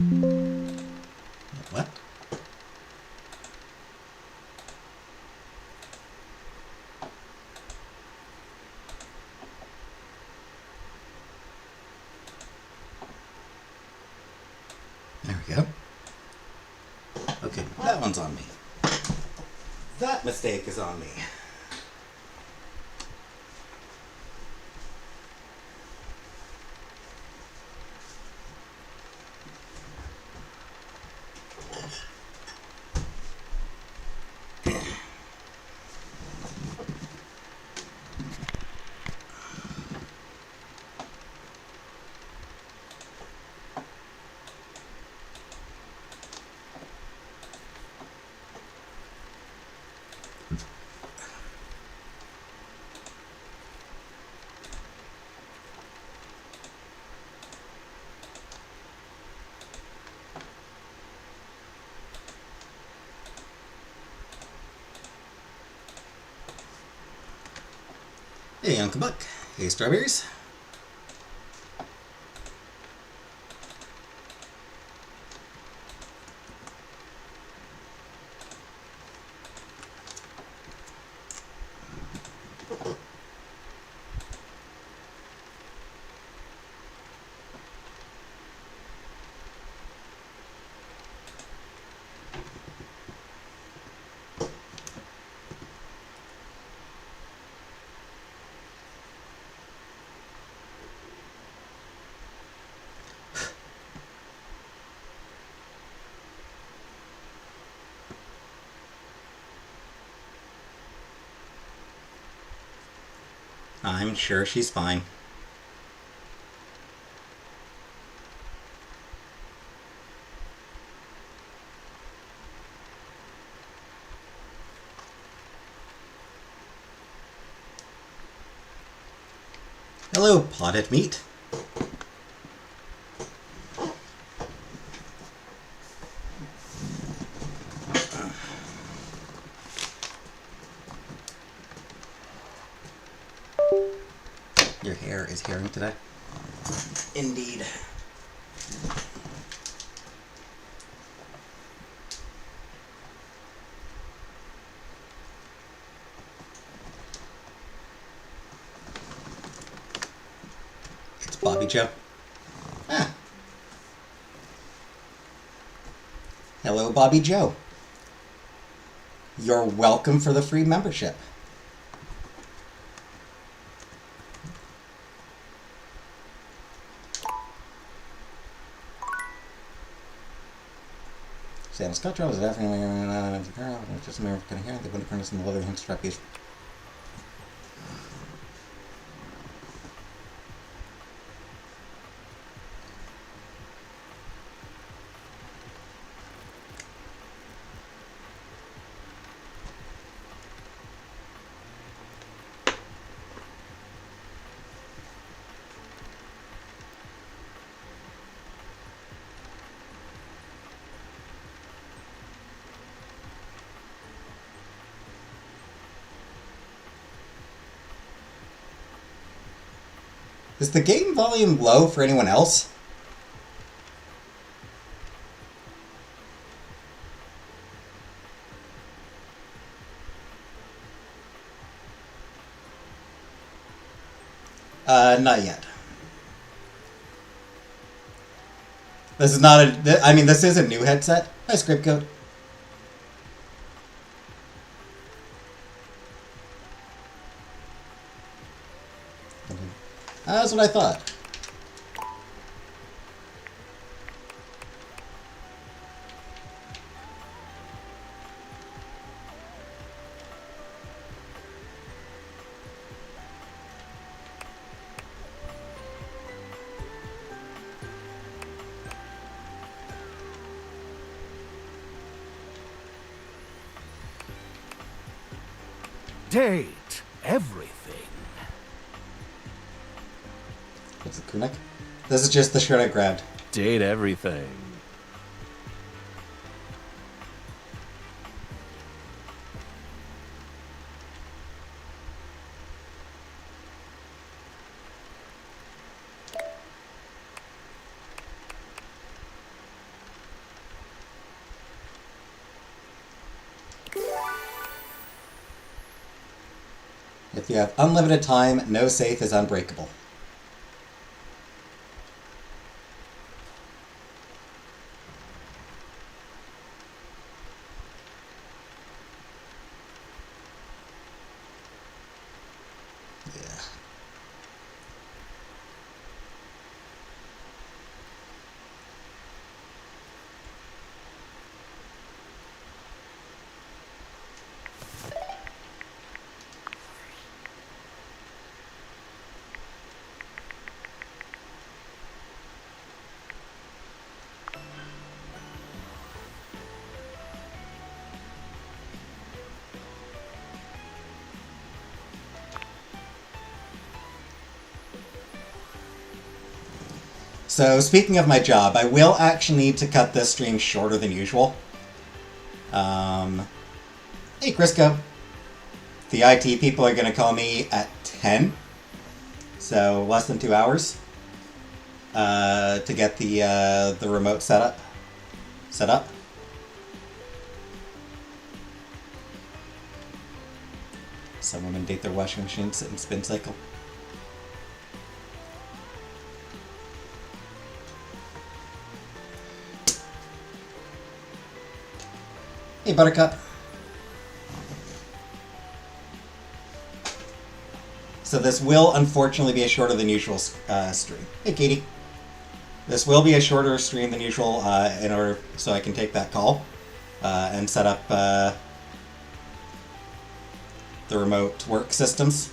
What? There we go. Okay, that one's on me. That mistake is on me. Hey, Uncle Buck. Hey, strawberries. I'm sure she's fine. Hello, potted meat. Your hair is hearing today? Indeed. It's Bobby Joe. Ah. Hello, Bobby Joe. You're welcome for the free membership. Sam Scott was definitely just American hair. They wouldn't print us in the leather hem strappies. Is the game volume low for anyone else? Not yet. This is not a... I mean, this is a new headset. Hi, script code. That's what I thought. Date everything. What's the kunai? This is just the shirt I grabbed. Date everything. If you have unlimited time, no safe is unbreakable. Yeah. So, speaking of my job, I will actually need to cut this stream shorter than usual. Hey, Crisco. The IT people are going to call me at 10, so less than 2 hours, to get the remote set up. Some women date their washing machine sit and spin cycle. Hey, Buttercup. So this will unfortunately be a shorter than usual stream. Hey, Katie. This will be a shorter stream than usual in order so I can take that call and set up the remote work systems.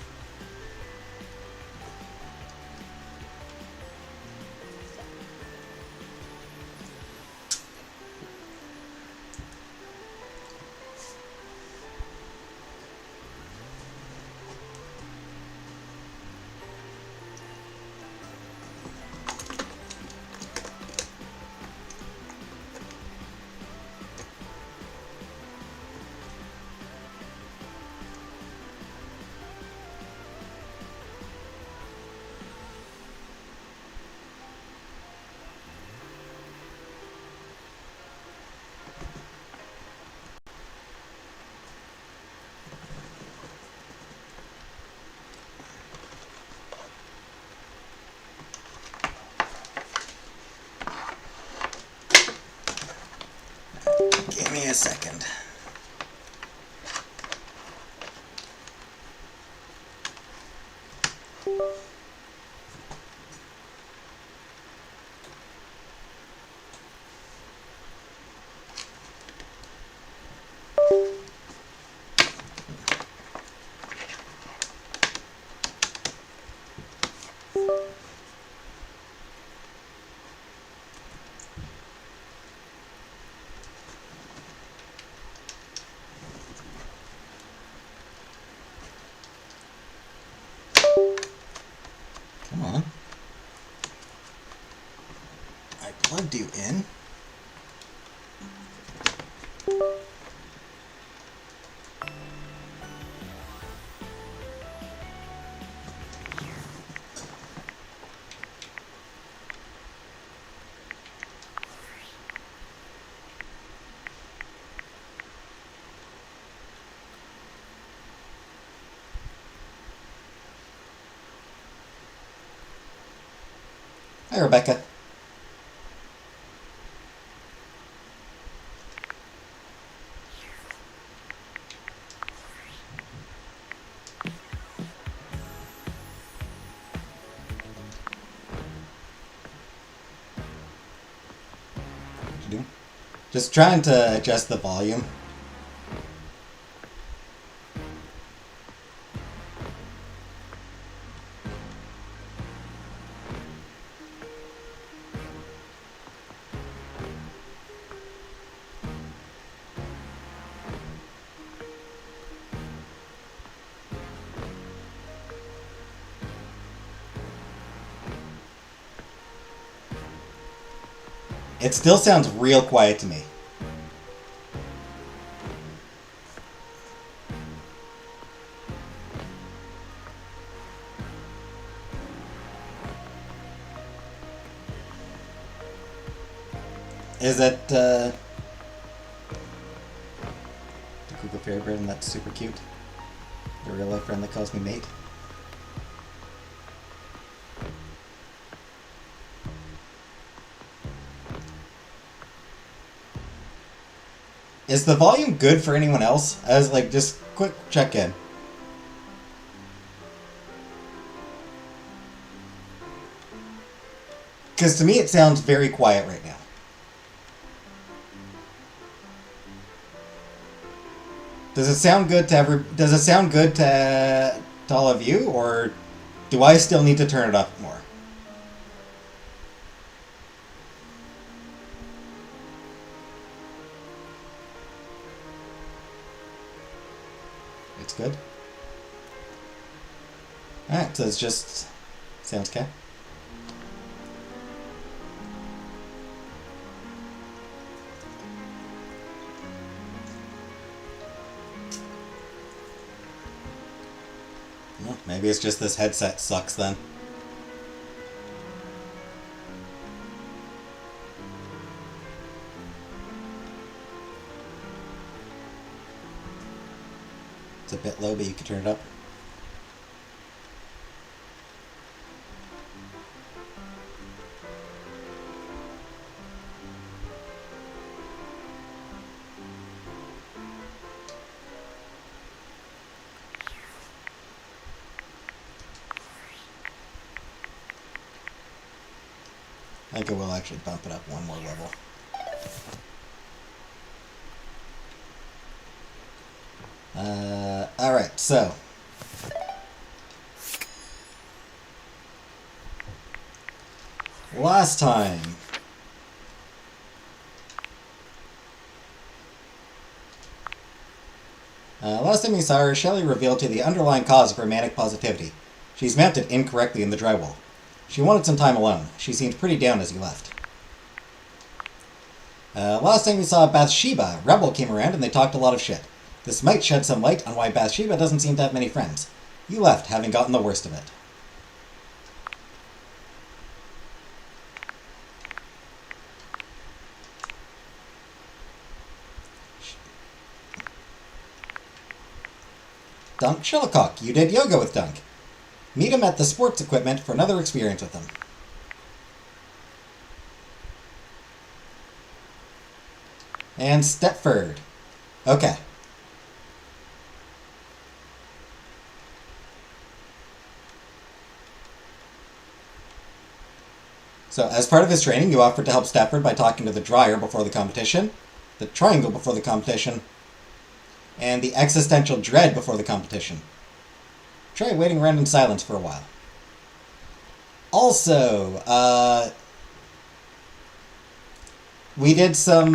Give me a second. Come on. I plugged you in. Hi, Rebecca. What you doing? Just trying to adjust the volume. It still sounds real quiet to me. Is it the Cougar Fairy Bird and that's super cute? The real life friend that calls me mate. Is the volume good for anyone else? As like just quick check in. Because to me it sounds very quiet right now. Does it sound good to Does it sound good to all of you, or do I still need to turn it up more? It's good. All right, so it's just sounds okay. Well, maybe it's just this headset sucks then. It's a bit low, but you can turn it up. I think I will actually bump it up one more level. Alright, so. Last time. Last time you saw her, Shelley revealed to you the underlying cause of her manic positivity. She's mounted incorrectly in the drywall. She wanted some time alone. She seemed pretty down as you left. Last time you saw Bathsheba, Rebel came around and they talked a lot of shit. This might shed some light on why Bathsheba doesn't seem to have many friends. You left, having gotten the worst of it. Dunk Shuttlecock, you did yoga with Dunk. Meet him at the sports equipment for another experience with him. And Stepford. Okay. So, as part of his training, you offered to help Stepford by talking to the Dryer before the competition, the Triangle before the competition, and the Existential Dread before the competition. Try waiting around in silence for a while. Also, we did some,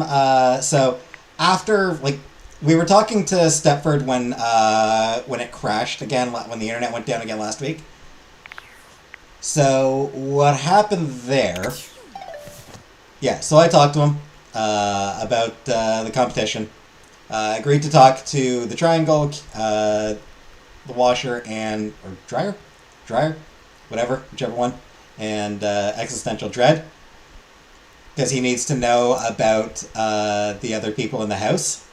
so after, like, we were talking to Stepford when it crashed again, when the internet went down again last week. So, what happened there... Yeah, so I talked to him about the competition. Agreed to talk to the Triangle, the Washer, and... Or Dryer? Dryer? Whatever, whichever one. And Existential Dread. Because he needs to know about the other people in the house.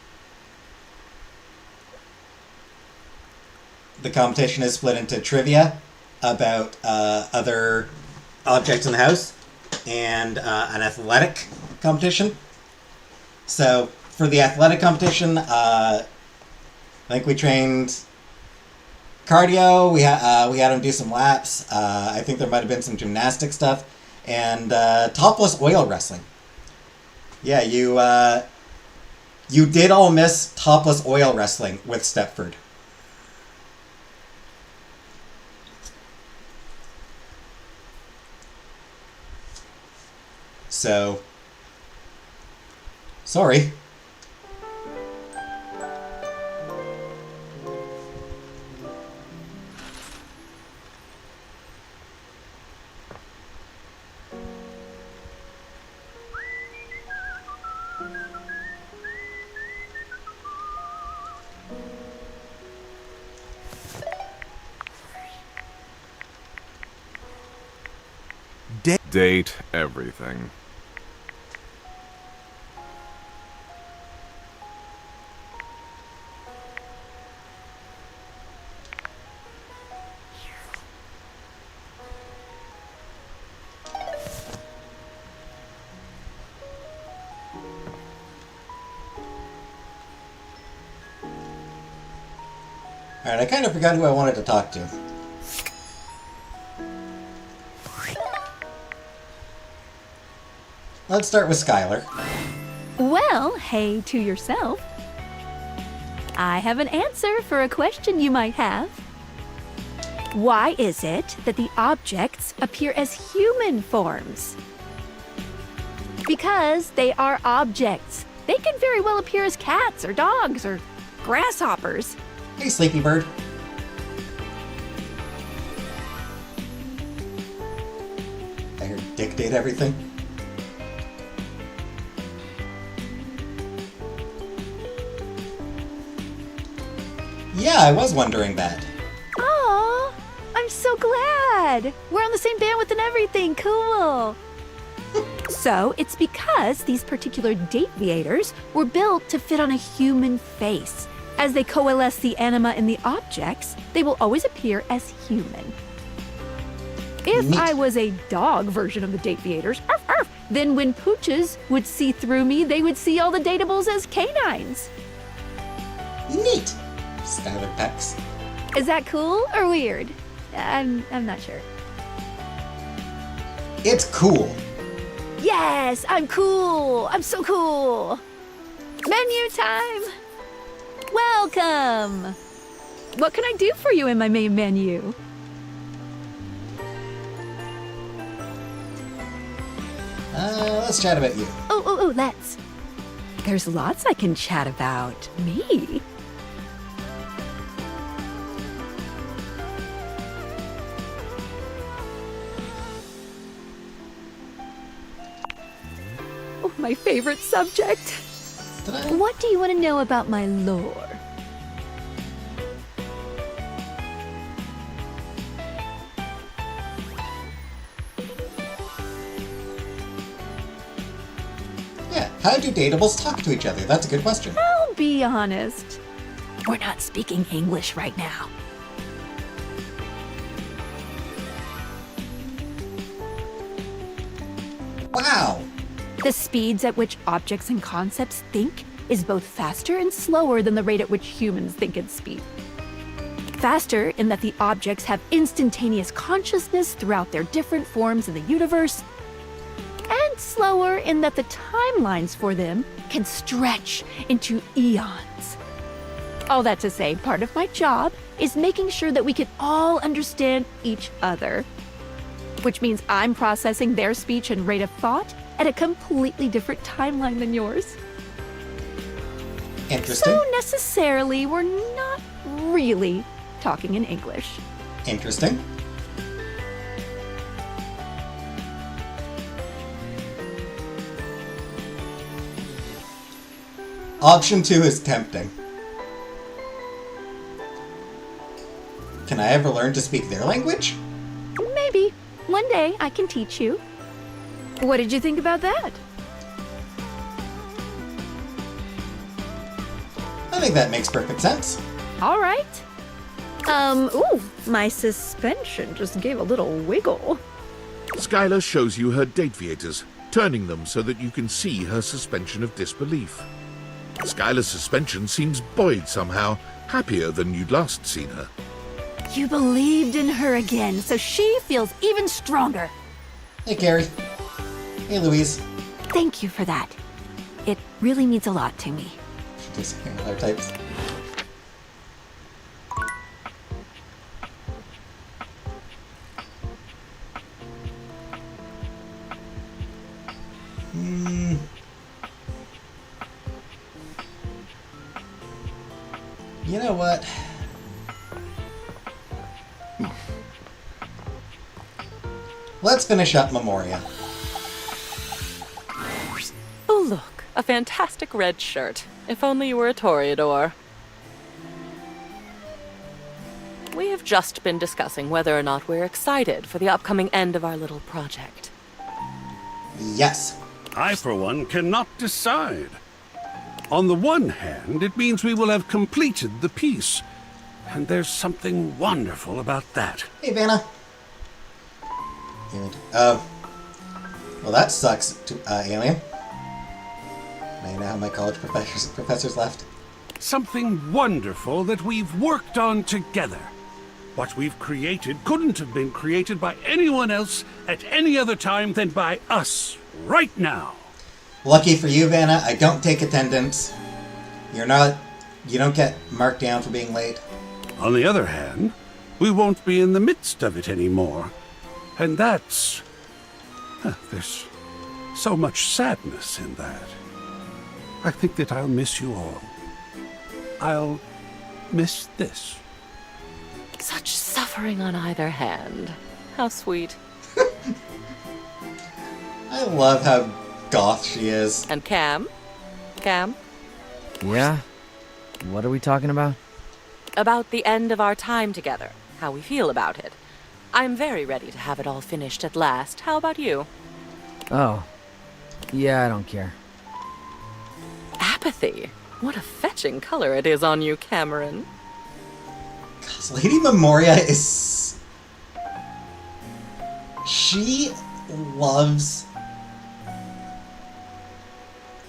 The competition is split into trivia about other objects in the house and an athletic competition. So for the athletic competition, I think we trained cardio. We had him do some laps. I think there might have been some gymnastic stuff and topless oil wrestling. Yeah, you did all miss topless oil wrestling with Stepford. So, sorry. Date everything. Alright, I kind of forgot who I wanted to talk to. Let's start with Skylar. Well, hey to yourself. I have an answer for a question you might have. Why is it that the objects appear as human forms? Because they are objects. They can very well appear as cats or dogs or grasshoppers. Hey, Sleepy Bird. I hear dictate everything. Yeah, I was wondering that. Aw, I'm so glad. We're on the same bandwidth and everything. Cool. So, it's because these particular deviators were built to fit on a human face. As they coalesce the anima in the objects, they will always appear as human. If Neat. I was a dog version of the deviators, arf, arf, then when pooches would see through me, they would see all the datables as canines. Neat! Skylar Pex. Is that cool or weird? I'm not sure. It's cool. Yes, I'm cool. I'm so cool. Menu time. Welcome. What can I do for you in my main menu? Let's chat about you. Oh, let's. There's lots I can chat about. Me? Oh, my favorite subject. Did I? What do you want to know about my lore? Yeah, how do datables talk to each other? That's a good question. I'll be honest. We're not speaking English right now. Wow! The speeds at which objects and concepts think is both faster and slower than the rate at which humans think and speak. Faster in that the objects have instantaneous consciousness throughout their different forms in the universe, and slower in that the timelines for them can stretch into eons. All that to say, part of my job is making sure that we can all understand each other, which means I'm processing their speech and rate of thought at a completely different timeline than yours. Interesting. So necessarily, we're not really talking in English. Interesting. Option 2 is tempting. Can I ever learn to speak their language? Maybe. One day I can teach you. What did you think about that? I think that makes perfect sense. All right. Ooh, my suspension just gave a little wiggle. Skylar shows you her deviators, turning them so that you can see her suspension of disbelief. Skylar's suspension seems buoyed somehow, happier than you'd last seen her. You believed in her again, so she feels even stronger. Hey, Carrie. Hey, Louise. Thank you for that. It really means a lot to me. She does other types. You know what? Let's finish up Memoria. Oh, look, a fantastic red shirt. If only you were a Toreador. We have just been discussing whether or not we're excited for the upcoming end of our little project. Yes. I, for one, cannot decide. On the one hand, it means we will have completed the piece. And there's something wonderful about that. Hey, Vanna. Good. Well, that sucks, Alien. Now you know how my college professors left. Something wonderful that we've worked on together. What we've created couldn't have been created by anyone else at any other time than by us, right now. Lucky for you, Vanna, I don't take attendance. You don't get marked down for being late. On the other hand, we won't be in the midst of it anymore. And that's... there's so much sadness in that. I think that I'll miss you all. I'll miss this. Such suffering on either hand. How sweet. I love how goth she is. And Cam? Cam? Yeah? What are we talking about? About the end of our time together. How we feel about it. I'm very ready to have it all finished at last. How about you? Oh. Yeah, I don't care. Apathy. What a fetching color it is on you, Cameron. Gosh, Lady Memoria is... She loves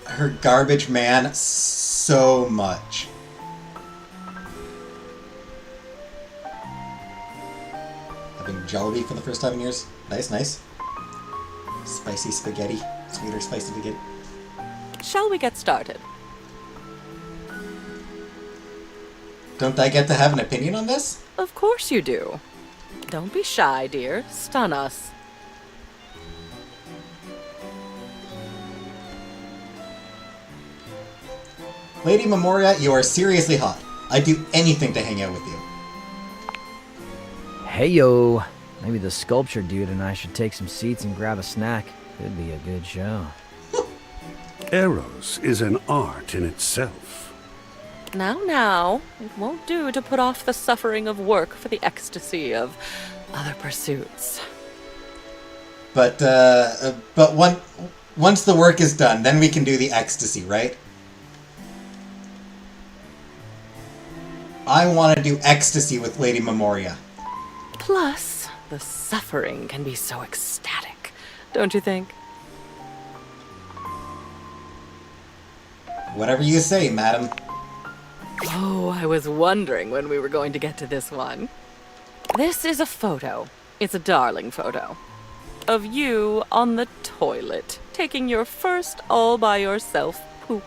her garbage man so much. Having Jollibee for the first time in years. Nice, nice. Spicy spaghetti. Sweeter spicy spaghetti. Shall we get started? Don't I get to have an opinion on this? Of course you do. Don't be shy, dear. Stun us. Lady Memoria, you are seriously hot. I'd do anything to hang out with you. Hey yo. Maybe the sculpture dude and I should take some seats and grab a snack. Could be a good show. Eros is an art in itself. Now, it won't do to put off the suffering of work for the ecstasy of other pursuits. But once the work is done, then we can do the ecstasy, right? I want to do ecstasy with Lady Memoria. Plus, the suffering can be so ecstatic, don't you think? Whatever you say, madam. Oh, I was wondering when we were going to get to this one. This is a photo. It's a darling photo. Of you on the toilet, taking your first all-by-yourself poop.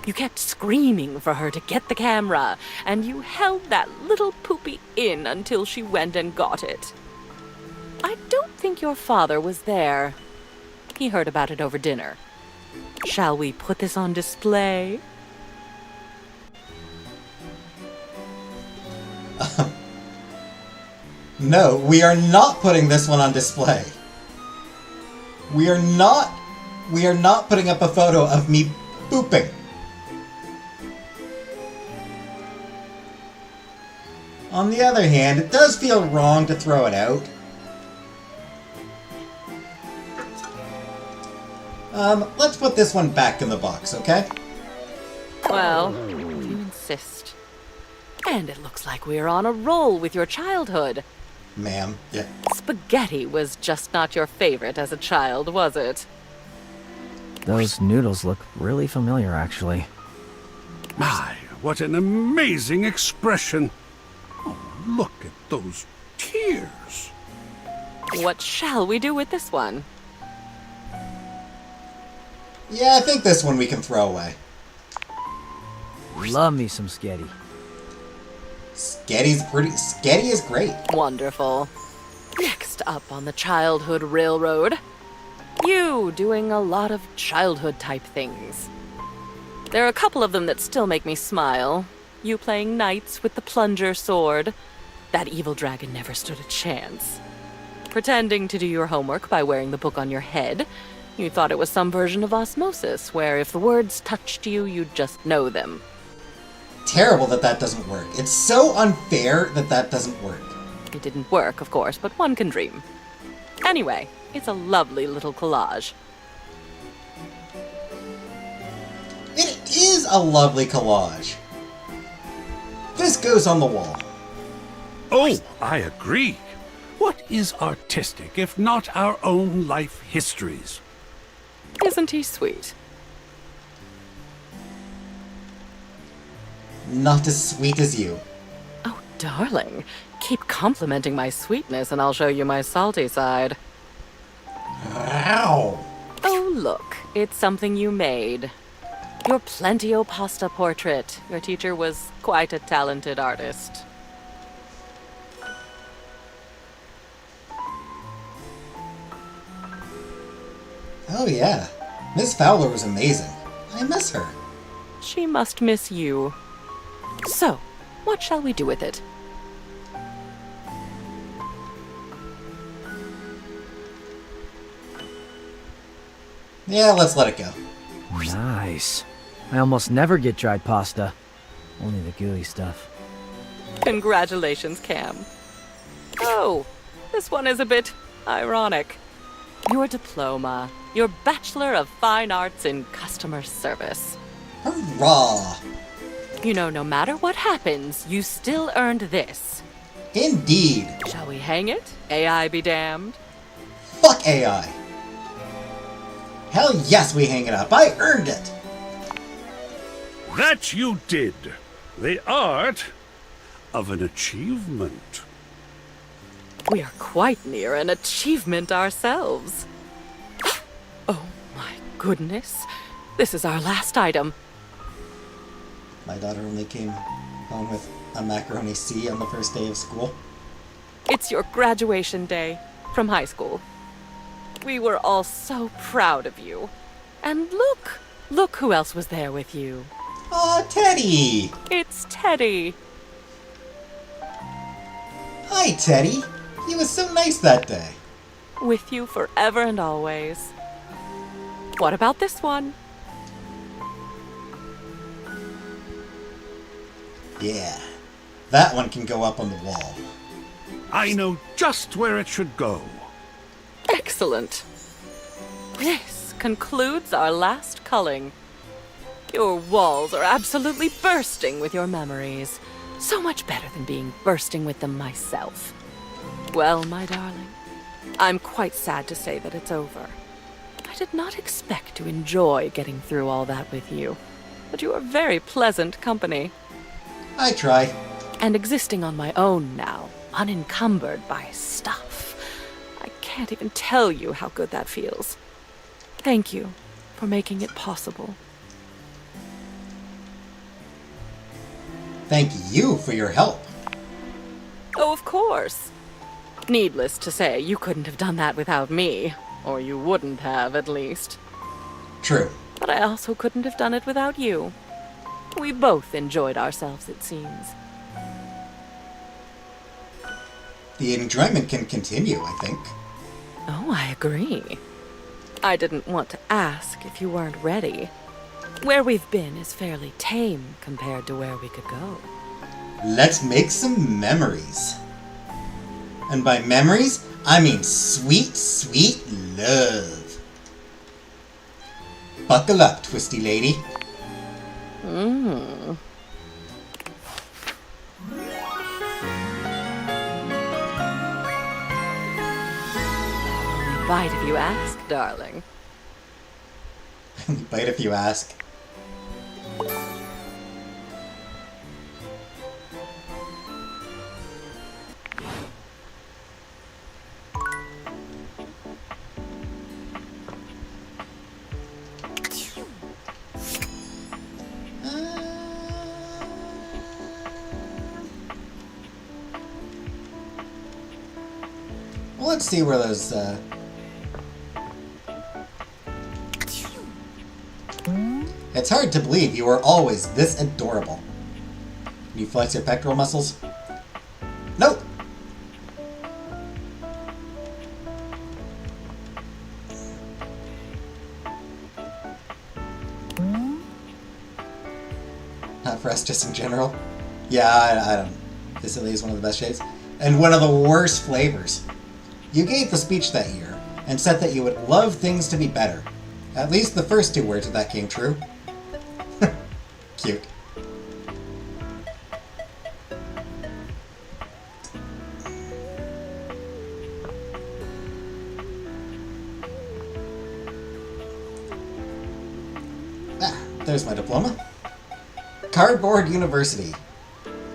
You kept screaming for her to get the camera, and you held that little poopy in until she went and got it. I don't think your father was there. He heard about it over dinner. Shall we put this on display? No, we are not putting this one on display. We are not putting up a photo of me pooping. On the other hand, it does feel wrong to throw it out. Let's put this one back in the box, okay? Well, if you insist. And it looks like we're on a roll with your childhood. Ma'am, yeah. Spaghetti was just not your favorite as a child, was it? Those noodles look really familiar, actually. My, what an amazing expression. Oh, look at those tears. What shall we do with this one? Yeah, I think this one we can throw away. Love me some sketty. Sketty is great. Wonderful. Next up on the childhood railroad. You doing a lot of childhood type things. There are a couple of them that still make me smile. You playing knights with the plunger sword. That evil dragon never stood a chance. Pretending to do your homework by wearing the book on your head. You thought it was some version of osmosis, where if the words touched you, you'd just know them. Terrible that doesn't work. It's so unfair that doesn't work. It didn't work, of course, but one can dream. Anyway, it's a lovely little collage. It is a lovely collage. This goes on the wall. Oh, I agree. What is artistic if not our own life histories? Isn't he sweet? Not as sweet as you. Oh, darling. Keep complimenting my sweetness and I'll show you my salty side. Ow! Oh, look. It's something you made. Your Plentio pasta portrait. Your teacher was quite a talented artist. Oh yeah, Miss Fowler was amazing. I miss her. She must miss you. So, what shall we do with it? Yeah, let's let it go. Nice. I almost never get dried pasta. Only the gooey stuff. Congratulations, Cam. Oh, this one is a bit ironic. Your diploma, your Bachelor of Fine Arts in Customer Service. Hurrah! You know, no matter what happens, you still earned this. Indeed. Shall we hang it? AI be damned. Fuck AI. Hell yes, we hang it up. I earned it. That you did. The art of an achievement. We are quite near an achievement ourselves. Oh my goodness. This is our last item. My daughter only came home with a macaroni C on the first day of school. It's your graduation day from high school. We were all so proud of you. And look who else was there with you. Aw, Teddy! It's Teddy. Hi, Teddy. He was so nice that day. With you forever and always. What about this one? Yeah, that one can go up on the wall. I know just where it should go. Excellent. This concludes our last culling. Your walls are absolutely bursting with your memories. So much better than being bursting with them myself. Well, my darling, I'm quite sad to say that it's over. I did not expect to enjoy getting through all that with you, but you are very pleasant company. I try. And existing on my own now, unencumbered by stuff. I can't even tell you how good that feels. Thank you for making it possible. Thank you for your help. Oh, of course. Needless to say, you couldn't have done that without me. Or you wouldn't have, at least. True. But I also couldn't have done it without you. We both enjoyed ourselves, it seems. The enjoyment can continue, I think. Oh, I agree. I didn't want to ask if you weren't ready. Where we've been is fairly tame compared to where we could go. Let's make some memories. And by memories, I mean sweet, sweet love. Buckle up, twisty lady. Mmm. Bite if you ask, darling. Bite if you ask. Well, let's see where those, It's hard to believe you were always this adorable. Can you flex your pectoral muscles? Nope! Not for us, just in general. Yeah, I don't. This at least is one of the best shades. And one of the worst flavors. You gave the speech that year, and said that you would love things to be better. At least the first 2 words of that came true. Cute. Ah, there's my diploma. Cardboard University.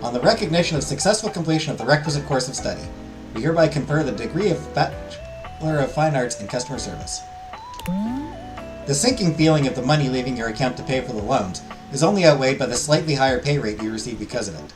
On the recognition of successful completion of the requisite course of study, we hereby confer the degree of Bachelor of Fine Arts in Customer Service. The sinking feeling of the money leaving your account to pay for the loans is only outweighed by the slightly higher pay rate you receive because of it.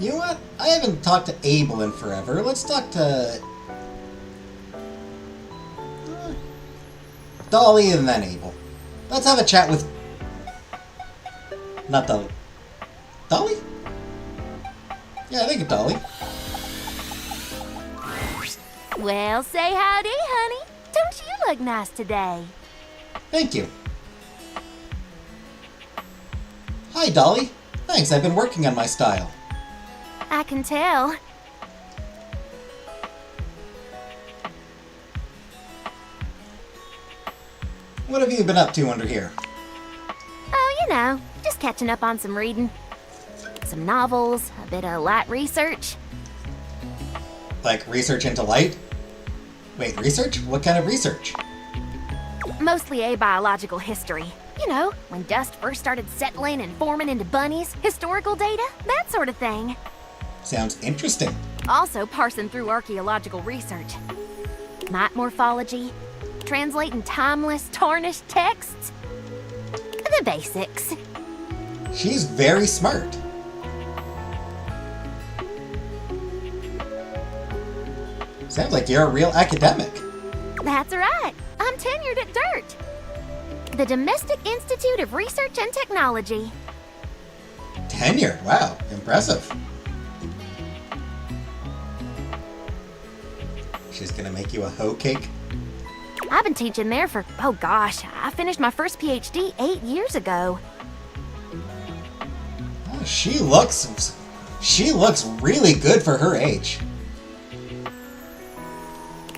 You know what? I haven't talked to Abel in forever. Let's talk to Dolly and then Abel. Let's have a chat with... Not Dolly. Dolly? Yeah, I think it's Dolly. Well, say howdy, honey. Don't you look nice today? Thank you. Hi, Dolly. Thanks, I've been working on my style. I can tell. What have you been up to under here? Oh, you know, just catching up on some reading. Some novels, a bit of light research. Like research into light? Wait, research? What kind of research? Mostly abiological history. You know, when dust first started settling and forming into bunnies, historical data, that sort of thing. Sounds interesting. Also parsing through archaeological research. Mite morphology, translating timeless, tarnished texts. The basics. She's very smart. Sounds like you're a real academic. That's right. I'm tenured at DIRT. The Domestic Institute of Research and Technology. Tenured? Wow, impressive. She's gonna make you a hoe cake? I've been teaching there for, oh gosh, I finished my first PhD 8 years ago. Oh, she looks really good for her age.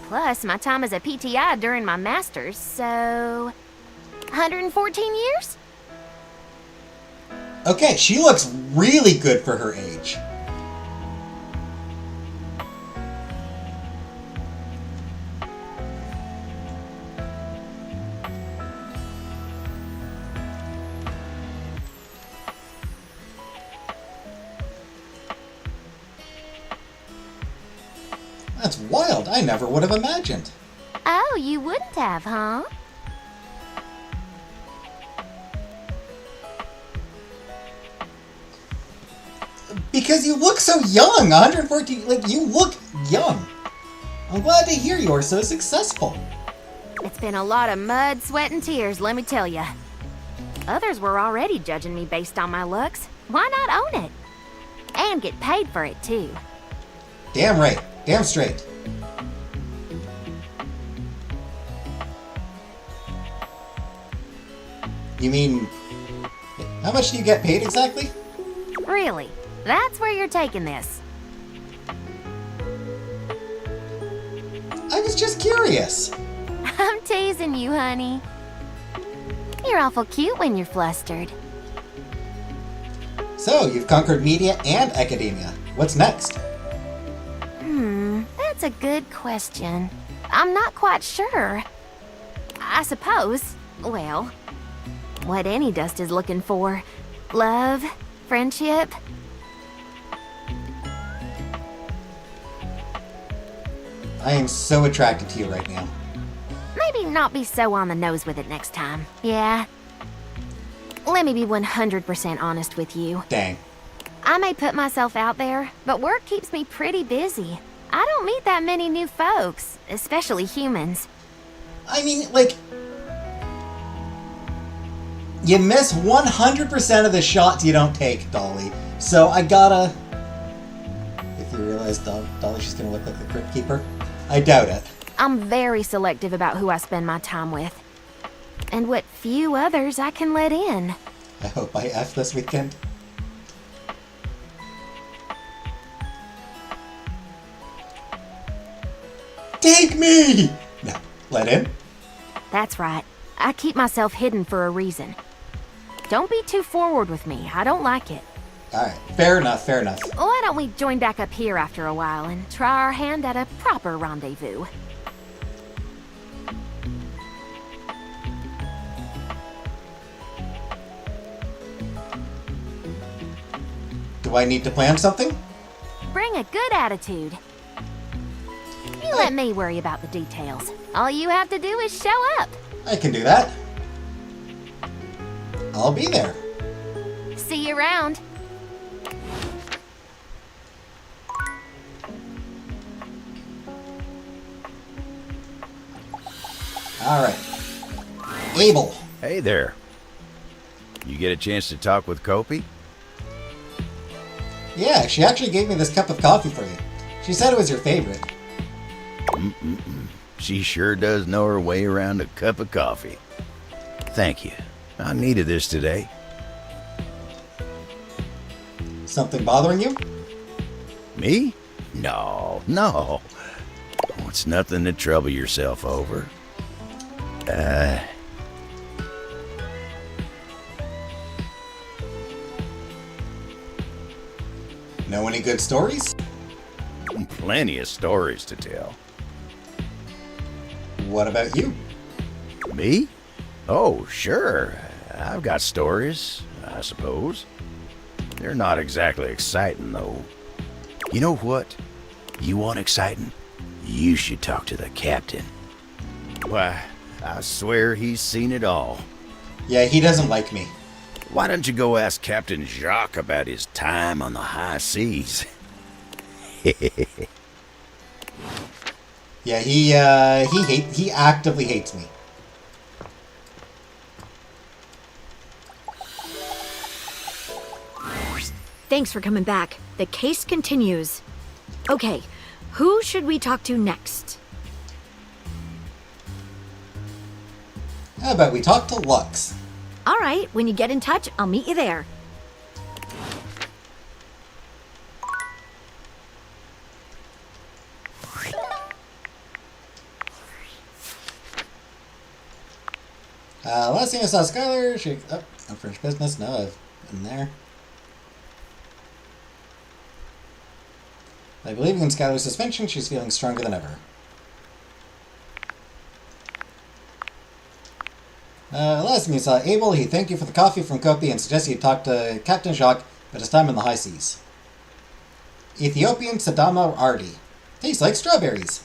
Plus, my time as a PTI during my master's, so... 114 years? Okay, she looks really good for her age. That's wild. I never would have imagined. Oh, you wouldn't have, huh? Because you look so young. 114, like, you look young. I'm glad to hear you are so successful. It's been a lot of mud, sweat, and tears, let me tell ya. Others were already judging me based on my looks. Why not own it? And get paid for it, too. Damn right. Damn straight. You mean, how much do you get paid exactly? Really? That's where you're taking this. I was just curious. I'm teasing you, honey. You're awful cute when you're flustered. So, you've conquered media and academia. What's next? That's a good question. I'm not quite sure. I suppose, well, what any dust is looking for. Love, friendship. I am so attracted to you right now. Maybe not be so on the nose with it next time, yeah? Let me be 100% honest with you. Dang. I may put myself out there, but work keeps me pretty busy. I don't meet that many new folks, especially humans. I mean, like, you miss 100% of the shots you don't take, Dolly. So I gotta... If you realize Dolly, she's gonna look like the Crypt Keeper. I doubt it. I'm very selective about who I spend my time with. And what few others I can let in. I hope I F this weekend. Take me! No, let in. That's right. I keep myself hidden for a reason. Don't be too forward with me. I don't like it. Alright, fair enough, fair enough. Why don't we join back up here after a while and try our hand at a proper rendezvous? Do I need to plan something? Bring a good attitude. You let me worry about the details. All you have to do is show up. I can do that. I'll be there. See you around. Alright. Abel. Hey there. You get a chance to talk with Kopi? Yeah, she actually gave me this cup of coffee for you. She said it was your favorite. She sure does know her way around a cup of coffee. Thank you. I needed this today. Something bothering you? Me? No. Oh, it's nothing to trouble yourself over. Know any good stories? Plenty of stories to tell. What about you? Me? Oh, sure. I've got stories, I suppose. They're not exactly exciting, though. You know what? You want exciting? You should talk to the captain. Why, I swear he's seen it all. Yeah, he doesn't like me. Why don't you go ask Captain Jacques about his time on the high seas? Yeah, he actively hates me. Thanks for coming back. The case continues. Okay, who should we talk to next? How about we talk to Lux? All right, when you get in touch, I'll meet you there. Last thing I saw Skylar, she... Oh, unfinished business. No, I've been there. By believing in Skylar's suspension, she's feeling stronger than ever. Last time you saw Abel, he thanked you for the coffee from Kopi and suggested you talk to Captain Jacques about his time in the high seas. Ethiopian Sadama Ardi. Tastes like strawberries.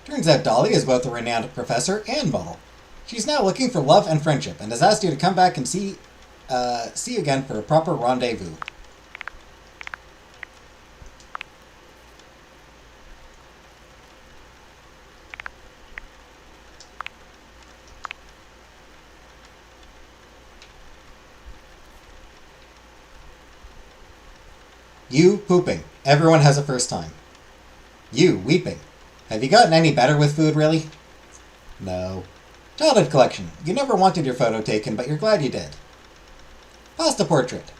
Turns out Dolly is both a renowned professor and model. She's now looking for love and friendship, and has asked you to come back and see you again for a proper rendezvous. You pooping. Everyone has a first time. You weeping. Have you gotten any better with food, really? No. Childhood collection. You never wanted your photo taken, but you're glad you did. Pasta portrait.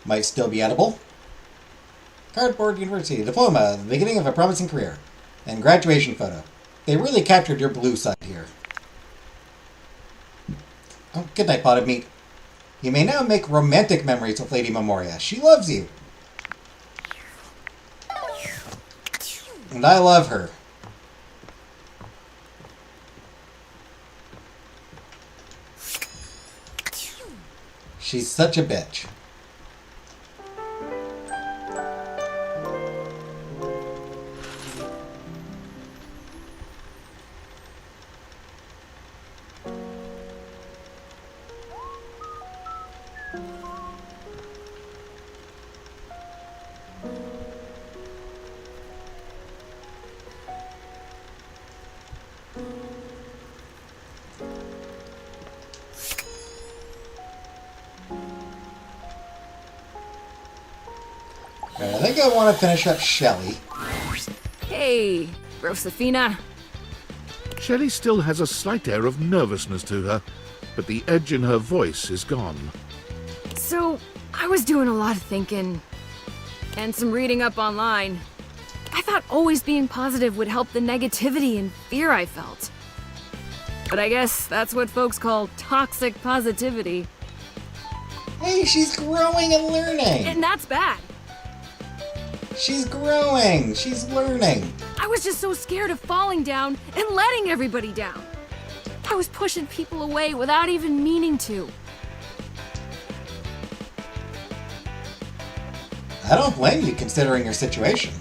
Might still be edible. Cardboard university diploma, the beginning of a promising career. And graduation photo. They really captured your blue side here. Oh, good night, potted meat. You may now make romantic memories with Lady Memoria. She loves you. And I love her. She's such a bitch. I think I want to finish up Shelly. Hey, Josephina. Shelley still has a slight air of nervousness to her, but the edge in her voice is gone. So, I was doing a lot of thinking and some reading up online. I thought always being positive would help the negativity and fear I felt. But I guess that's what folks call toxic positivity. Hey, she's growing and learning. And that's bad. She's growing. She's learning. I was just so scared of falling down and letting everybody down. I was pushing people away without even meaning to. I don't blame you considering your situation.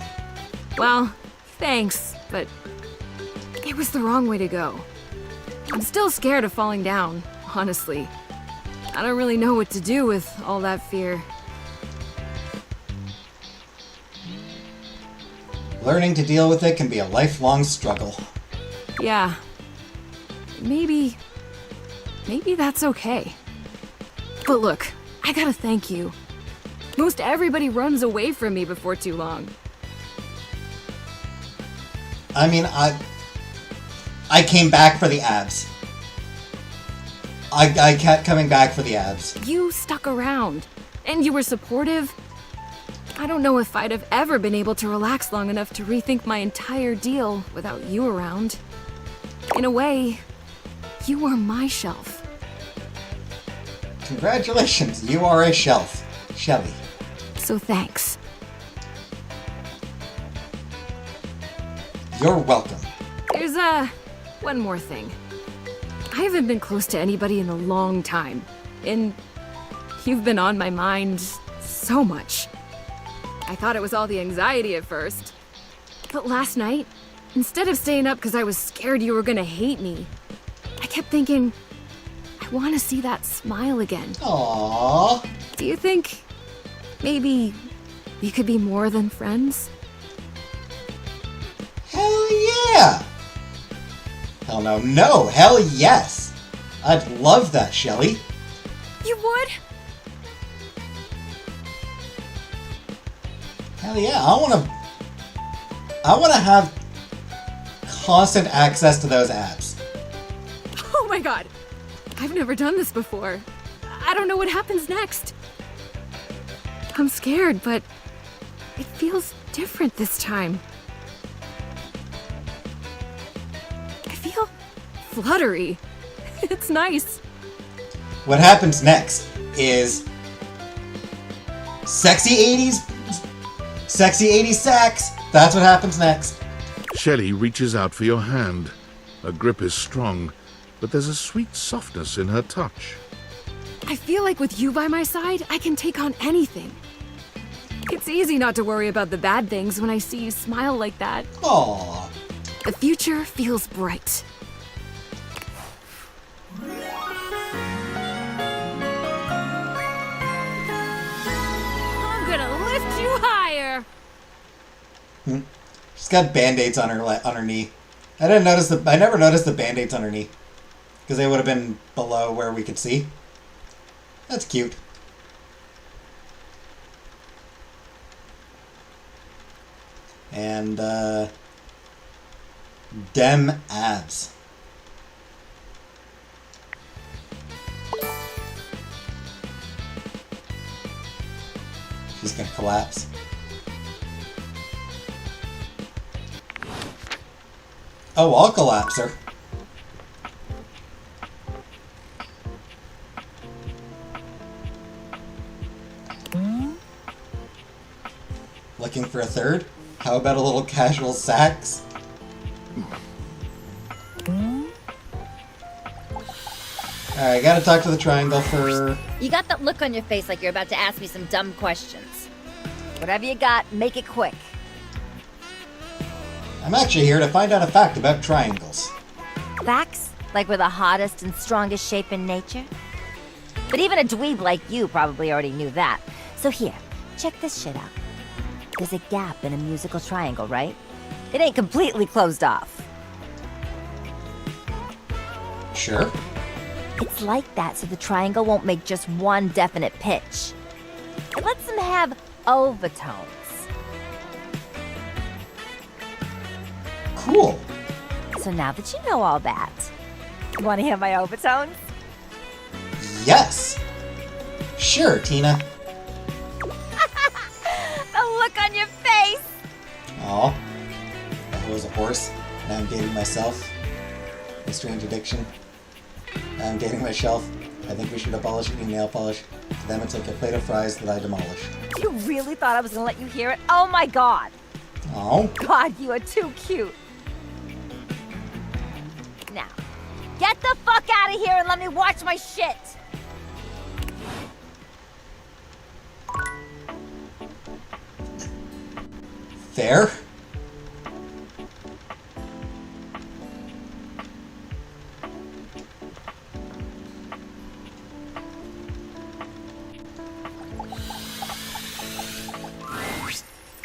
Well, thanks, but it was the wrong way to go. I'm still scared of falling down, honestly. I don't really know what to do with all that fear. Learning to deal with it can be a lifelong struggle. Yeah. Maybe that's okay. But look, I gotta thank you. Most everybody runs away from me before too long. I mean, I came back for the abs. I kept coming back for the abs. You stuck around, and you were supportive. I don't know if I'd have ever been able to relax long enough to rethink my entire deal without you around. In a way, you were my shelf. Congratulations, you are a shelf, Shelley. So thanks. You're welcome. There's, one more thing. I haven't been close to anybody in a long time, and you've been on my mind so much. I thought it was all the anxiety at first. But last night, instead of staying up because I was scared you were gonna hate me, I kept thinking, I want to see that smile again. Aww. Do you think maybe we could be more than friends? Hell yeah! Hell no. No, hell yes! I'd love that, Shelley. You would? Hell yeah, I wanna have constant access to those abs. Oh my god! I've never done this before. I don't know what happens next. I'm scared, but it feels different this time. I feel fluttery. It's nice. What happens next is sexy 80s sax. That's what happens next. Shelley reaches out for your hand. Her grip is strong, but there's a sweet softness in her touch. I feel like with you by my side, I can take on anything. It's easy not to worry about the bad things when I see you smile like that. Aww. The future feels bright. I'm gonna lift you higher. She's got band-aids on her knee. I never noticed the band-aids on her knee because they would have been below where we could see. That's cute. And dem abs. She's gonna collapse. Oh, I'll collapse her. Looking for a third? How about a little casual sax? Alright, gotta talk to the triangle for... You got that look on your face like you're about to ask me some dumb questions. Whatever you got, make it quick. I'm actually here to find out a fact about triangles. Facts? Like we're the hottest and strongest shape in nature? But even a dweeb like you probably already knew that. So here, check this shit out. There's a gap in a musical triangle, right? It ain't completely closed off. Sure. It's like that so the triangle won't make just one definite pitch. It lets them have overtones. cool. So now that you know all that, want to hear my overtones? Yes. Sure, Tina. The look on your face! Aw. I was a horse. Now I'm dating myself. A strange addiction. Now I'm dating myself. I think we should abolish eating nail polish. To them, it's like a plate of fries that I demolish. You really thought I was gonna let you hear it? Oh my god! Oh. God, you are too cute. Now, get the fuck out of here and let me watch my shit! Fair.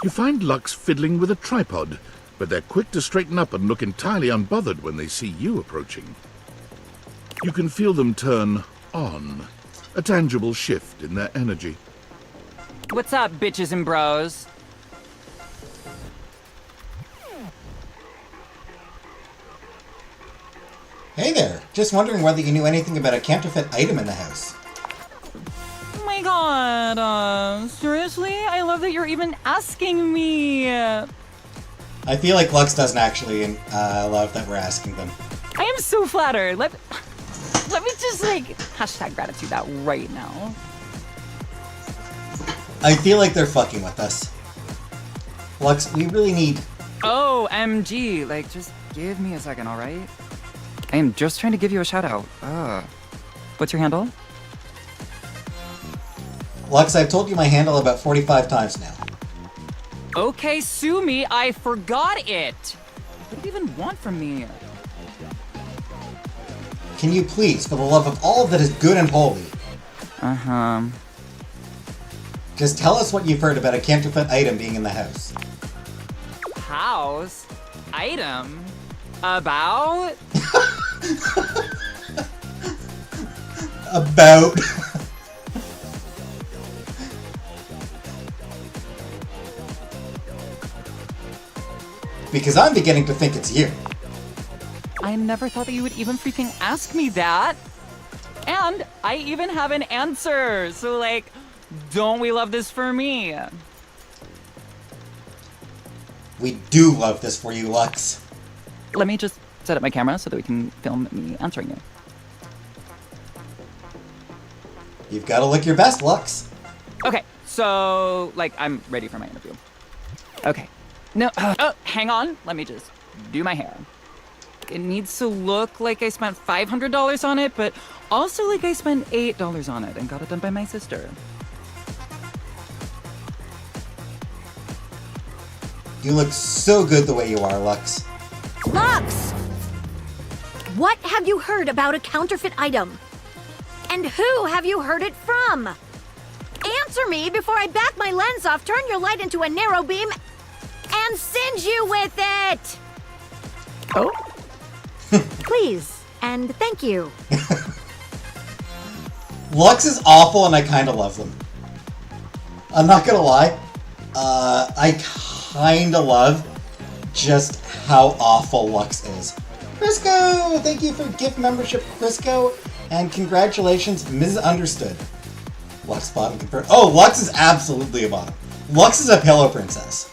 You find Lux fiddling with a tripod, but they're quick to straighten up and look entirely unbothered when they see you approaching. You can feel them turn on, a tangible shift in their energy. What's up, bitches and bros? Hey there. Just wondering whether you knew anything about a counterfeit item in the house. Oh my god, seriously? I love that you're even asking me. I feel like Lux doesn't actually love that we're asking them. I am so flattered. Let me just, like, hashtag gratitude that right now. I feel like they're fucking with us. Lux, we really need... Oh, MG. Like, just give me a second, alright? I am just trying to give you a shout out. What's your handle? Lux, I've told you my handle about 45 times now. Okay, sue me. I forgot it. What do you even want from me? Can you please, for the love of all that is good and holy, just tell us what you've heard about a counterfeit item being in the house. House? Item? About? About... Because I'm beginning to think it's you. I never thought that you would even freaking ask me that. And I even have an answer. So, like, don't we love this for me? We do love this for you, Lux. Let me just set up my camera so that we can film me answering you. You've got to look your best, Lux. Okay, so, like, I'm ready for my interview. Okay. No, oh, hang on. Let me just do my hair. It needs to look like I spent $500 on it, but also like I spent $8 on it and got it done by my sister. You look so good the way you are, Lux. Lux! What have you heard about a counterfeit item? And who have you heard it from? Answer me before I back my lens off, turn your light into a narrow beam, and singe you with it! Oh? Please, and thank you. Lux is awful and I kind of love them. I'm not gonna lie. I kind of love just how awful Lux is. Crisco! Thank you for gift membership, Crisco. And congratulations, misunderstood. Lux bottom confirmed. Oh, Lux is absolutely a bottom. Lux is a pillow princess.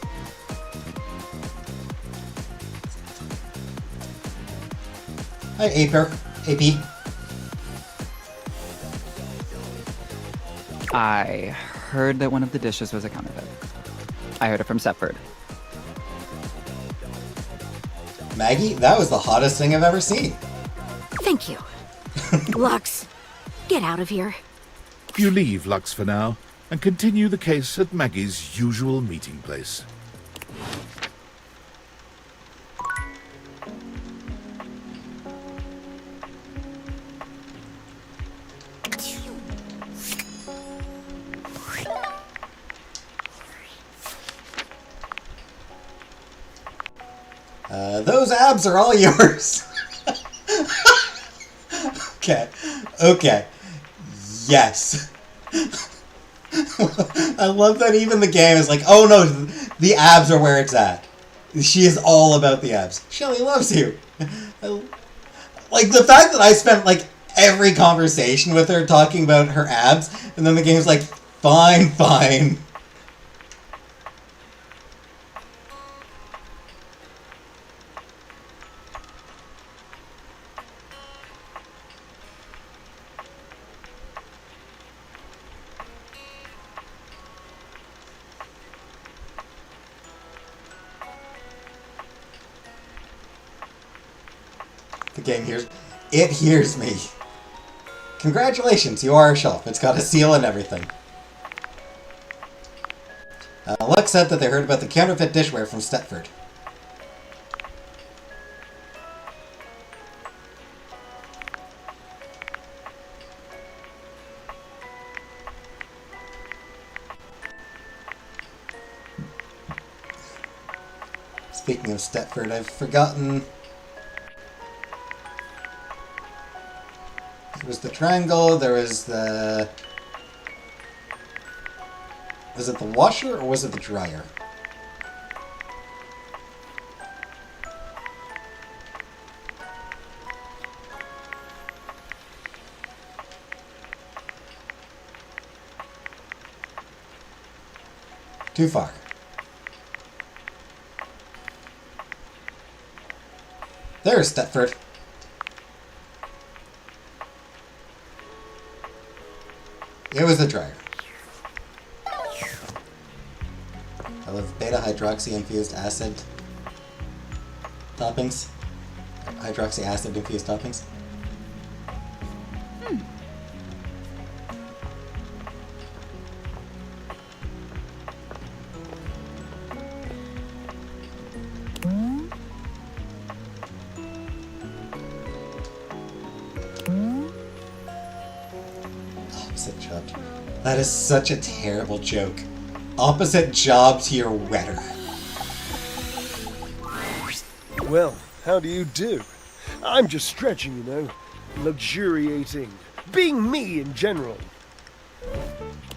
Hi, AP. I heard that one of the dishes was a counterfeit. I heard it from Stepford. Maggie, that was the hottest thing I've ever seen. Thank you. Lux, get out of here. You leave Lux for now and continue the case at Maggie's usual meeting place. Those abs are all yours. Okay. Yes. I love that even the game is like, oh no, the abs are where it's at. She is all about the abs. Shelly loves you. Like, the fact that I spent, like, every conversation with her talking about her abs, and then the game's like, fine, fine. The game hears... It hears me. Congratulations, you are a shelf. It's got a seal and everything. Luck said that they heard about the counterfeit dishware from Stepford. Speaking of Stepford, I've forgotten... There was the triangle, there was the... Was it the washer or was it the dryer? Too far. There's Stepford. It was the dryer. I love beta hydroxy infused acid toppings. Hydroxy acid infused toppings. Opposite job. That is such a terrible joke. Opposite job to your wetter. Well, how do you do? I'm just stretching, you know. Luxuriating. Being me in general.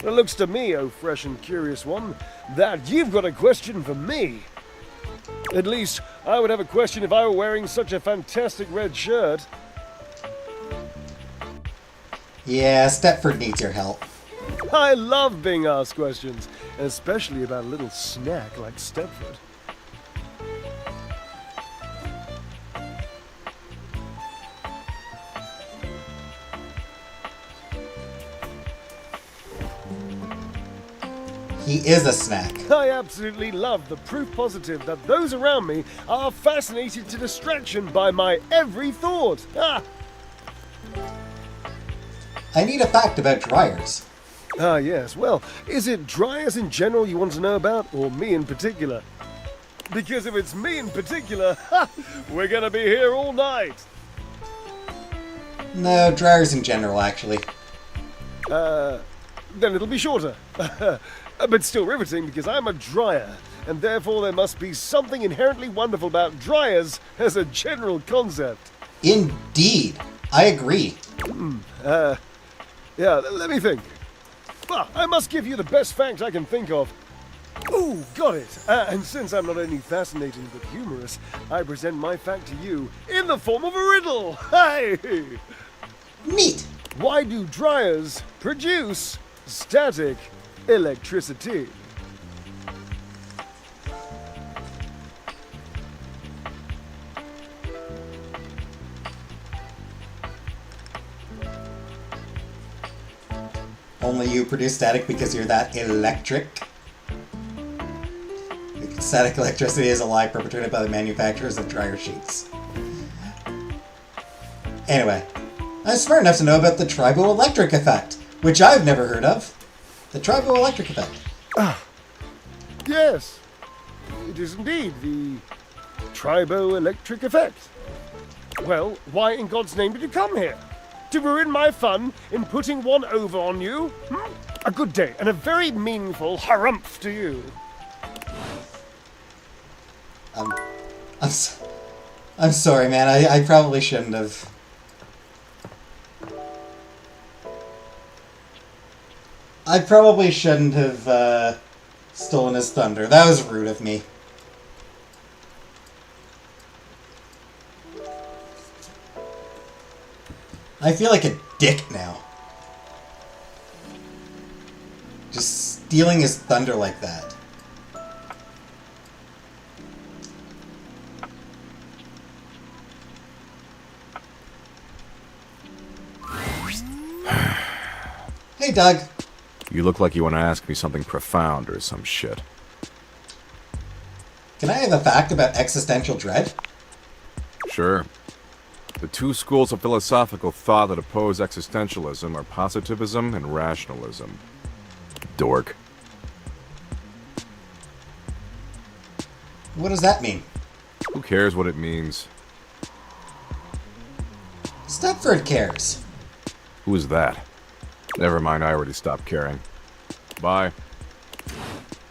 It looks to me, oh fresh and curious one, that you've got a question for me. At least, I would have a question if I were wearing such a fantastic red shirt. Yeah, Stepford needs your help. I love being asked questions, especially about a little snack like Stepford. He is a snack. I absolutely love the proof positive that those around me are fascinated to distraction by my every thought. Ah! I need a fact about dryers. Ah, yes. Well, is it dryers in general you want to know about, or me in particular? Because if it's me in particular, we're gonna be here all night. No, dryers in general, actually. Then it'll be shorter. But still riveting, because I'm a dryer, and therefore there must be something inherently wonderful about dryers as a general concept. Indeed. I agree. Yeah, let me think. Well, I must give you the best fact I can think of. Ooh, got it. And since I'm not only fascinating but humorous, I present my fact to you in the form of a riddle. Hey! Neat. Why do dryers produce static electricity? Only you produce static because you're that electric. Static electricity is a lie perpetrated by the manufacturers of dryer sheets. Anyway, I'm smart enough to know about the triboelectric effect, which I've never heard of. The triboelectric effect. Ah, yes. It is indeed the triboelectric effect. Well, why in God's name did you come here? To ruin my fun in putting one over on you? Hmm? A good day and a very meaningful harumph to you. I'm sorry, man. I probably shouldn't have. I probably shouldn't have stolen his thunder. That was rude of me. I feel like a dick now. Just stealing his thunder like that. Hey, Doug. You look like you want to ask me something profound or some shit. Can I have a fact about existential dread? Sure. The two schools of philosophical thought that oppose existentialism are positivism and rationalism. Dork. What does that mean? Who cares what it means? Stepford cares. Who is that? Never mind, I already stopped caring. Bye.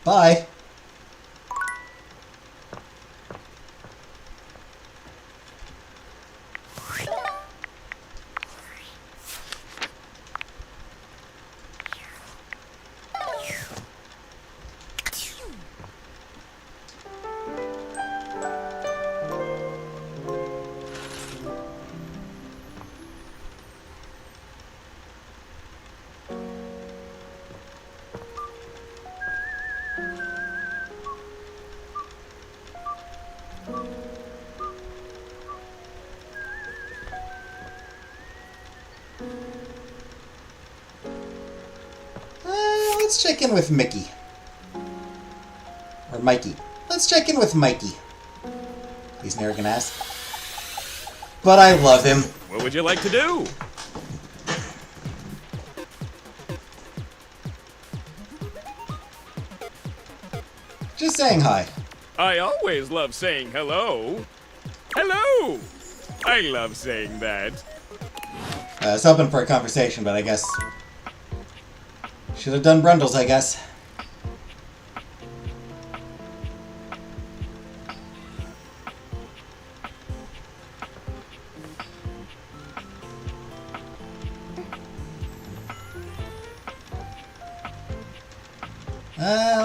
Bye. Let's check in with Mickey. Or Mikey. Let's check in with Mikey. He's an arrogant ass. But I love him. What would you like to do? Just saying hi. I always love saying hello. Hello! I love saying that. I was hoping for a conversation, but I guess... should have done Brundles, I guess.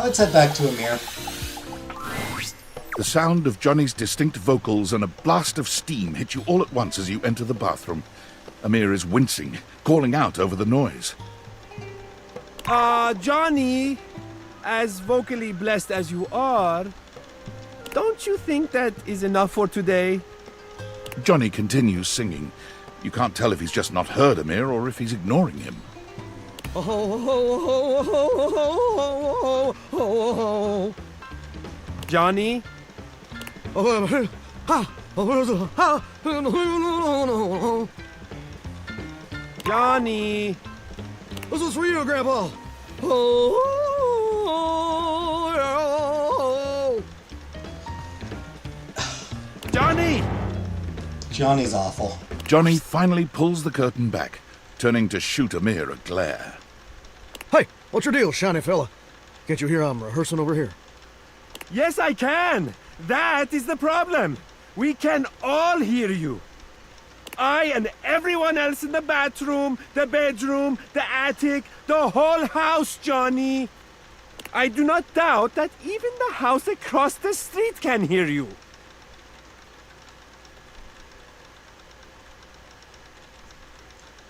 Let's head back to Amir. The sound of Johnny's distinct vocals and a blast of steam hit you all at once as you enter the bathroom. Amir is wincing, calling out over the noise. Johnny, as vocally blessed as you are, don't you think that is enough for today? Johnny continues singing. You can't tell if he's just not heard Amir or if he's ignoring him. Johnny? Johnny? This is for you, Grandpa. Johnny! Johnny's awful. Johnny finally pulls the curtain back, turning to shoot Amir a glare. Hey, what's your deal, shiny fella? Can't you hear I'm rehearsing over here? Yes, I can. That is the problem. We can all hear you. I and everyone else in the bathroom, the bedroom, the attic, the whole house, Johnny. I do not doubt that even the house across the street can hear you.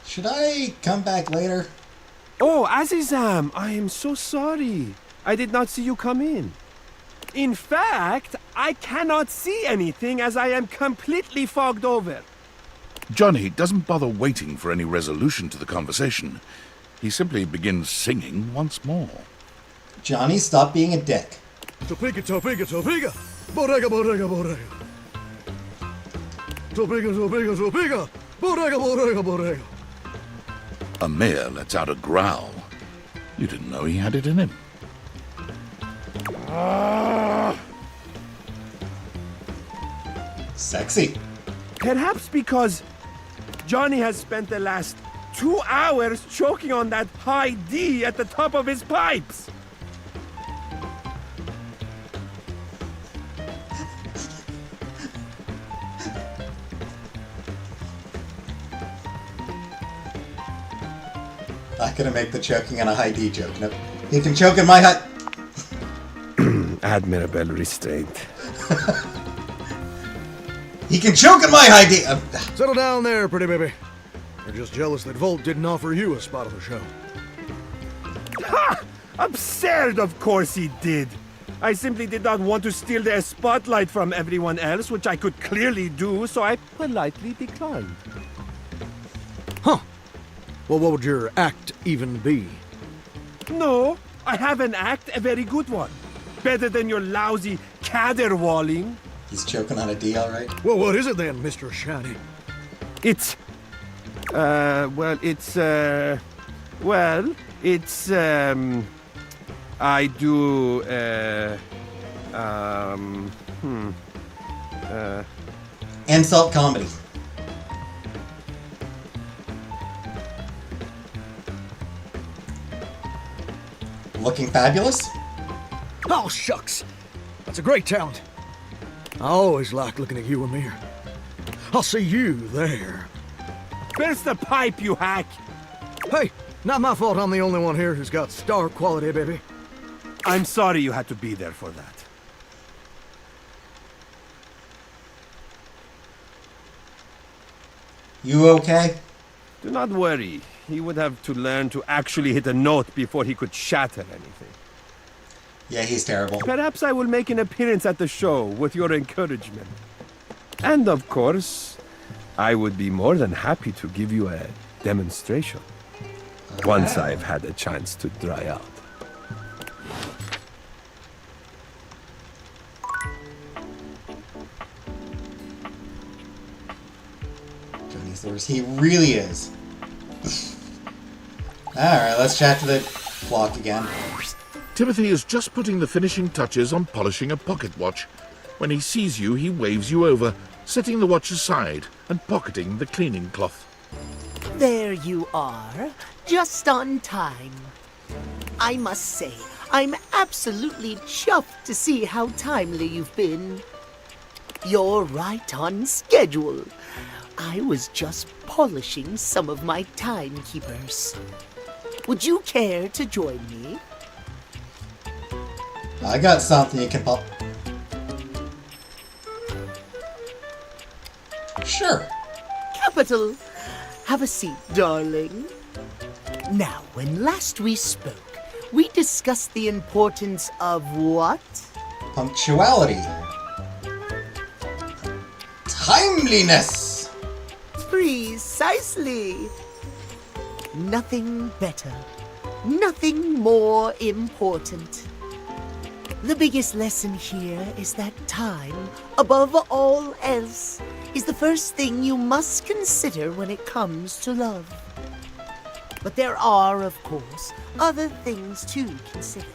Should I come back later? Oh, Azizam, I am so sorry. I did not see you come in. In fact, I cannot see anything as I am completely fogged over. Johnny doesn't bother waiting for any resolution to the conversation. He simply begins singing once more. Johnny, stop being a dick. Topeka, Topeka, Topeka. Bodega, bodega, bodega. Topeka, Topeka, Topeka. Bodega, bodega, bodega. Amir lets out a growl. You didn't know he had it in him. Sexy. Perhaps because Johnny has spent the last 2 hours choking on that high D at the top of his pipes. Not gonna make the choking on a high D joke. Nope. He can choke in my hut. Admirable restraint. He can choke in my high D. Settle down there, pretty baby. You're You're just jealous that Volt didn't offer you a spot on the show. Ha! Absurd, of course he did. I simply did not want to steal their spotlight from everyone else, which I could clearly do, so I politely declined. Huh. Well, what would your act even be? No, I have an act, a very good one. Better than your lousy caterwauling. He's choking on a D, all right? Well, what is it then, Mr. Shiny? It's... I do, Insult comedy. Looking fabulous? Oh, shucks. That's a great talent. I always like looking at you, Amir. I'll see you there. Where's the pipe, you hack? Hey, not my fault I'm the only one here who's got star quality, baby. I'm sorry you had to be there for that. You okay? Do not worry. He would have to learn to actually hit a note before he could shatter anything. Yeah, he's terrible. Perhaps I will make an appearance at the show with your encouragement. And of course, I would be more than happy to give you a demonstration. Once I've had a chance to dry out. Johnny's the worst. He really is. Alright, let's chat to the clock again. Timothy is just putting the finishing touches on polishing a pocket watch. When he sees you, he waves you over, setting the watch aside and pocketing the cleaning cloth. There you are, just on time. I must say, I'm absolutely chuffed to see how timely you've been. You're right on schedule. I was just polishing some of my timekeepers. Would you care to join me? I got something you can pop. Sure. Capital. Have a seat, darling. Now, when last we spoke, we discussed the importance of what? Punctuality. Timeliness. Precisely. Nothing better. Nothing more important. The biggest lesson here is that time, above all else, is the first thing you must consider when it comes to love. But there are, of course, other things to consider.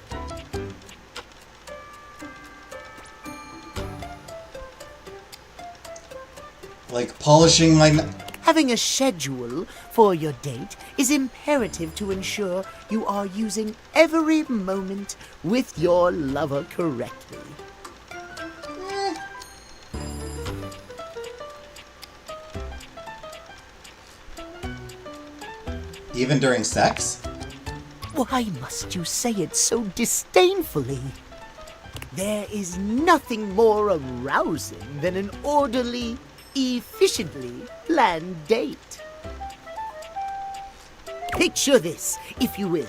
Like polishing my... Having a schedule for your date is imperative to ensure you are using every moment with your lover correctly. Even during sex? Why must you say it so disdainfully? There is nothing more arousing than an orderly, efficiently planned date. Picture this, if you will.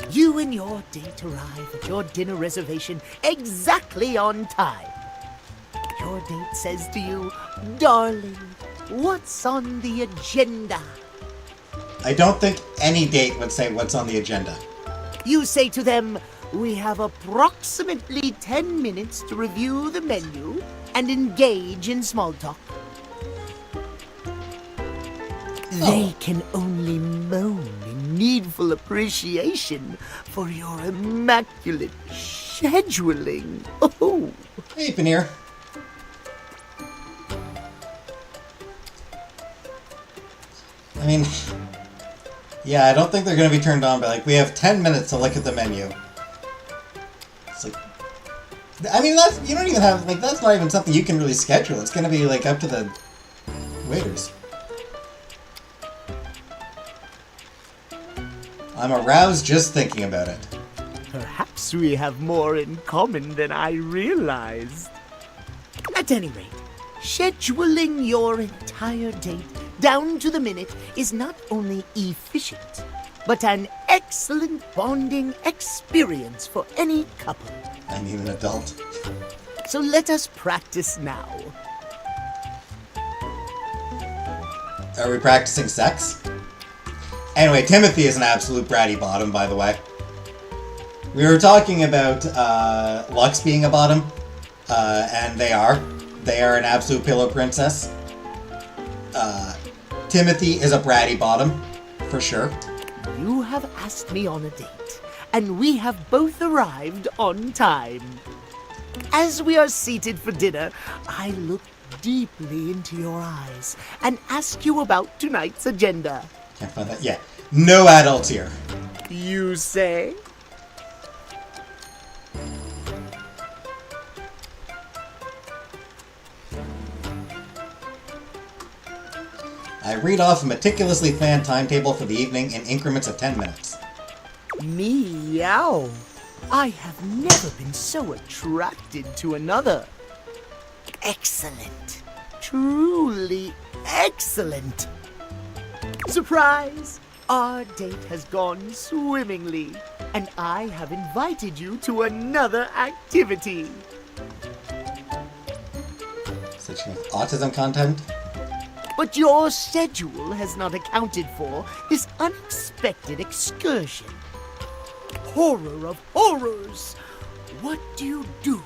You and your date arrive at your dinner reservation exactly on time. Your date says to you, "Darling, what's on the agenda?" I don't think any date would say what's on the agenda. You say to them, "We have approximately 10 minutes to review the menu and engage in small talk." They can only moan in needful appreciation for your immaculate scheduling. Oh. Hey, Paneer. I mean, yeah, I don't think they're going to be turned on, but like, we have 10 minutes to look at the menu. It's like, I mean, that's, you don't even have, like, that's not even something you can really schedule. It's going to be, like, up to the waiters. I'm aroused just thinking about it. Perhaps we have more in common than I realized. At any rate, scheduling your entire date down to the minute, is not only efficient, but an excellent bonding experience for any couple. I need an adult. So let us practice now. Are we practicing sex? Anyway, Timothy is an absolute bratty bottom, by the way. We were talking about Lux being a bottom, and they are. They are an absolute pillow princess. Timothy is a bratty bottom, for sure. You have asked me on a date, and we have both arrived on time. As we are seated for dinner, I look deeply into your eyes and ask you about tonight's agenda. Can't find that. Yeah. No adults here. You say? I read off a meticulously planned timetable for the evening in increments of 10 minutes. Meow. I have never been so attracted to another. Excellent. Truly excellent. Surprise! Our date has gone swimmingly, and I have invited you to another activity. Such autism content? But your schedule has not accounted for this unexpected excursion. Horror of horrors! What do you do?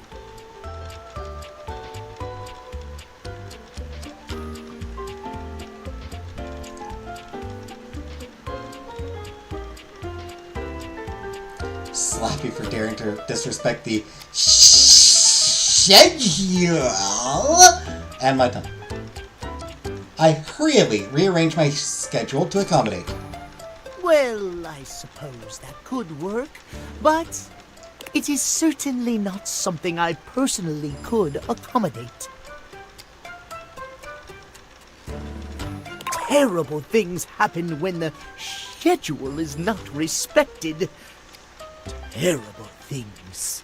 Slap you for daring to disrespect the schedule and my time. I hurriedly rearranged my schedule to accommodate. Well, I suppose that could work, but it is certainly not something I personally could accommodate. Terrible things happen when the schedule is not respected. Terrible things.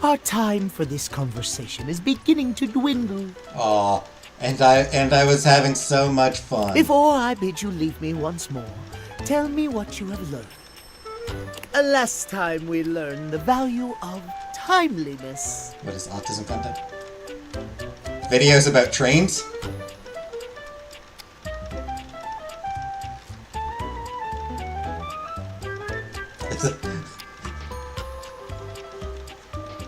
Our time for this conversation is beginning to dwindle. Aw, and I was having so much fun. Before I bid you leave me once more, tell me what you have learned. Last time we learned the value of timeliness. What is autism content? Videos about trains?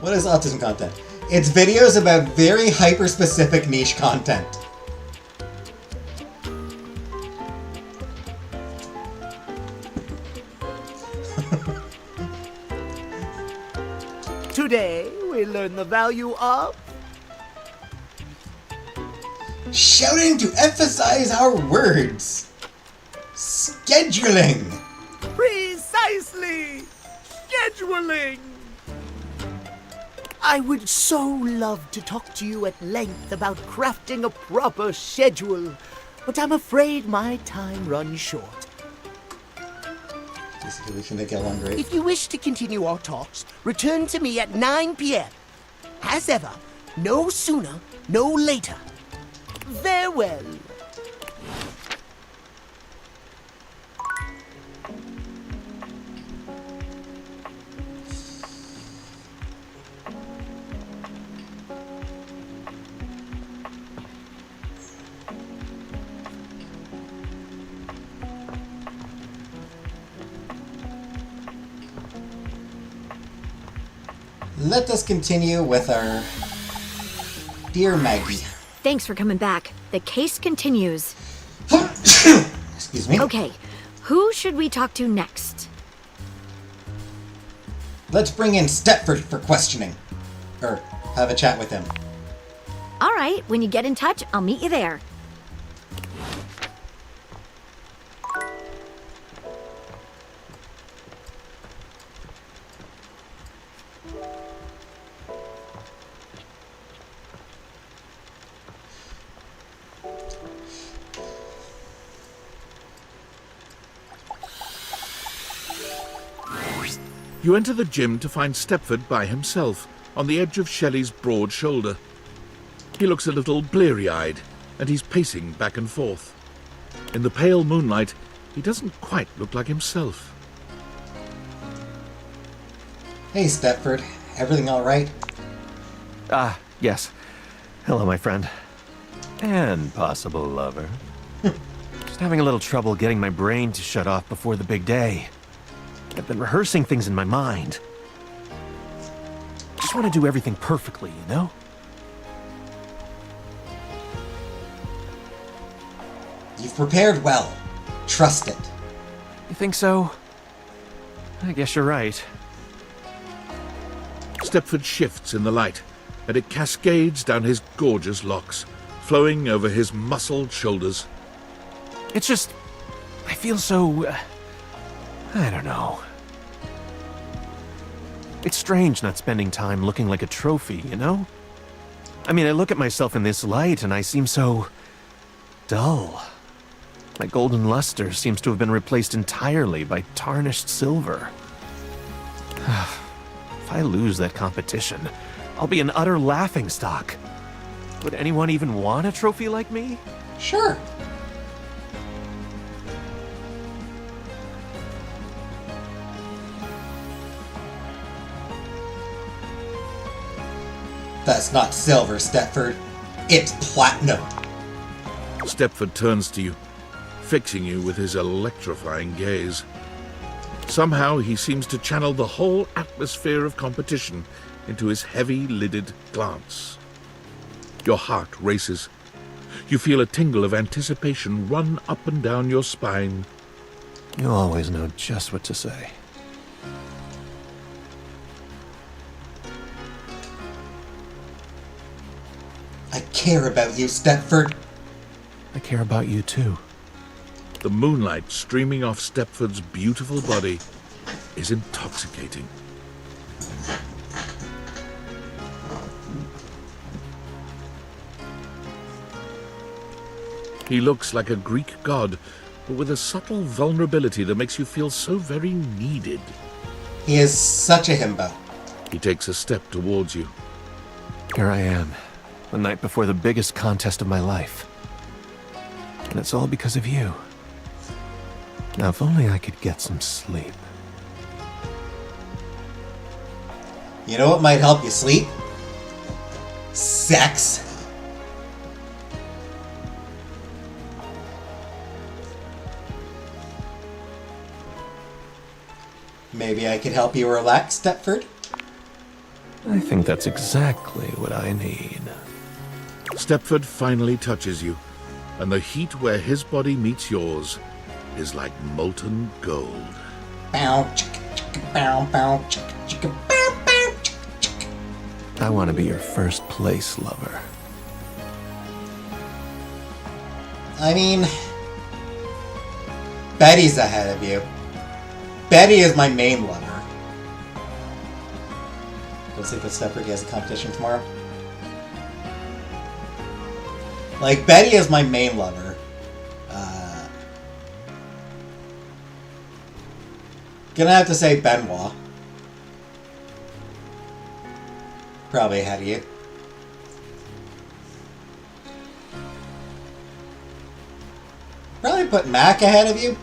What is autism content? It's videos about very hyper-specific niche content. Today, we learn the value of shouting to emphasize our words. Scheduling. Precisely! Scheduling! I would so love to talk to you at length about crafting a proper schedule, but I'm afraid my time runs short. If you wish to continue our talks, return to me at 9 p.m. As ever, no sooner, no later. Farewell. Let us continue with our dear Maggie. Thanks for coming back. The case continues. Excuse me. Okay, who should we talk to next? Let's bring in Stepford for questioning. Or have a chat with him. All right, when you get in touch, I'll meet you there. You enter the gym to find Stepford by himself, on the edge of Shelley's broad shoulder. He looks a little bleary-eyed. and he's pacing back and forth. In the pale moonlight, he doesn't quite look like himself. Hey, Stepford. Everything all right? Yes. Hello, my friend. And possible lover. Just having a little trouble getting my brain to shut off before the big day. I've been rehearsing things in my mind. Just want to do everything perfectly, you know? You've prepared well. Trust it. You think so? I guess you're right. Stepford shifts in the light, and it cascades down his gorgeous locks, flowing over his muscled shoulders. It's just... I feel so... I don't know. It's strange not spending time looking like a trophy, you know? I mean, I look at myself in this light and I seem so... dull. My golden luster seems to have been replaced entirely by tarnished silver. If I lose that competition, I'll be an utter laughingstock. Would anyone even want a trophy like me? Sure. That's not silver, Stepford. It's platinum. Stepford turns to you, fixing you with his electrifying gaze. Somehow he seems to channel the whole atmosphere of competition into his heavy-lidded glance. Your heart races. You feel a tingle of anticipation run up and down your spine. You always know just what to say. I care about you, Stepford. I care about you too. The moonlight streaming off Stepford's beautiful body is intoxicating. He looks like a Greek god, but with a subtle vulnerability that makes you feel so very needed. He is such a himbo. He takes a step towards you. Here I am, the night before the biggest contest of my life. And it's all because of you. Now, if only I could get some sleep. You know what might help you sleep? Sex. Maybe I could help you relax, Stepford? I think that's exactly what I need. Stepford finally touches you, and the heat where his body meets yours is like molten gold. Bow, chicka, chicka, bow, bow, chicka, chicka, bow, bow, chicka, chicka. I want to be your first place lover. I mean, Betty's ahead of you. Betty is my main lover. Don't sleep with Stepford, he has a competition tomorrow. Like, Betty is my main lover. Gonna have to say Benoit. Probably ahead of you. Probably put Mac ahead of you.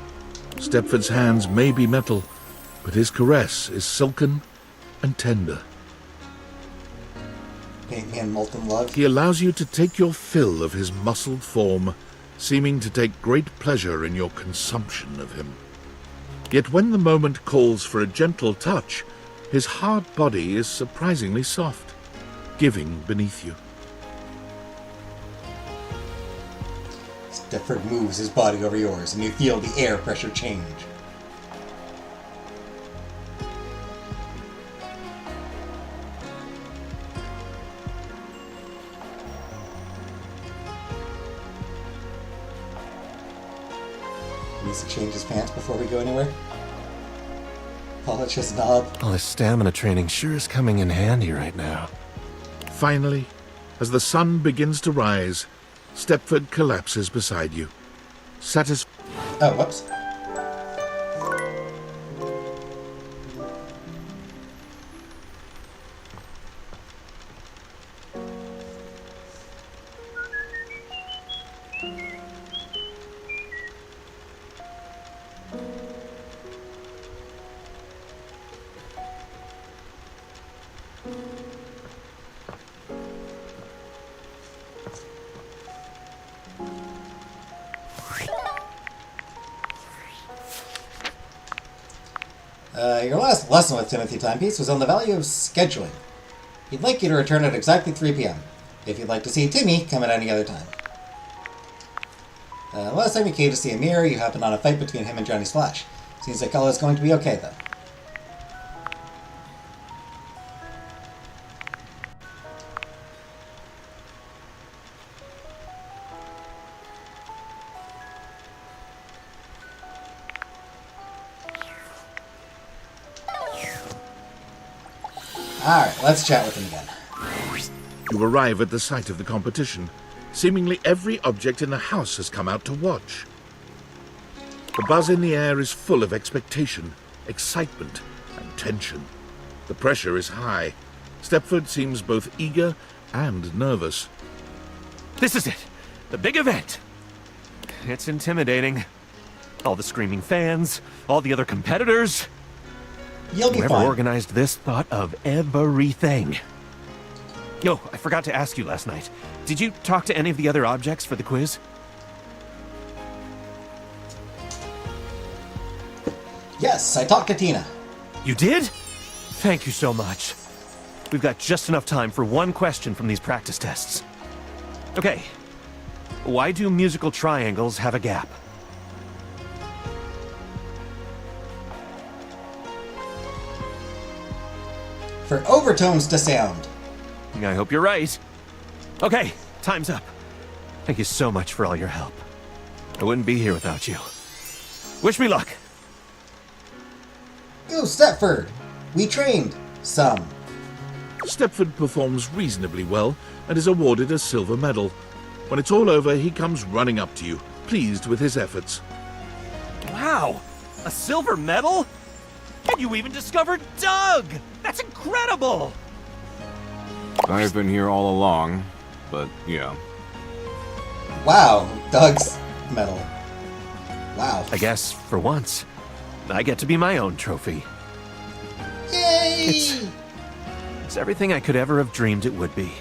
Stepford's hands may be metal, but his caress is silken and tender. Paint me in molten love. He allows you to take your fill of his muscled form, seeming to take great pleasure in your consumption of him. Yet when the moment calls for a gentle touch, his hard body is surprisingly soft, giving beneath you. Stepford moves his body over yours, and you feel the air pressure change. Needs to change his pants before we go anywhere. Polish his knob. All this stamina training sure is coming in handy right now. Finally, as the sun begins to rise, Stepford collapses beside you. Oh, whoops. Your last lesson with Timothy Timepiece was on the value of scheduling. He'd like you to return at exactly 3 p.m. If you'd like to see Timmy, come at any other time. Last time you came to see Amir, you happened on a fight between him and Johnny Slash. Seems like all is going to be okay, though. Alright, let's chat with him again. You arrive at the site of the competition. Seemingly every object in the house has come out to watch. The buzz in the air is full of expectation, excitement, and tension. The pressure is high. Stepford seems both eager and nervous. This is it! The big event! It's intimidating. All the screaming fans, all the other competitors. You'll be Whoever fine. organized this thought of everything. Yo, I forgot to ask you last night. Did you talk to any of the other objects for the quiz? Yes, I talked to Tina. You did? Thank you so much. We've got just enough time for one question from these practice tests. Okay. Why do musical triangles have a gap? For overtones to sound. I hope you're right. Okay, time's up. Thank you so much for all your help. I wouldn't be here without you. Wish me luck. Go, Stepford. We trained. Some. Stepford performs reasonably well and is awarded a silver medal. When it's all over, he comes running up to you, pleased with his efforts. Wow! A silver medal? And you even discovered Doug! That's incredible! I've been here all along, but yeah. Wow, Doug's medal. Wow. I guess, for once, I get to be my own trophy. Yay! It's everything I could ever have dreamed it would be.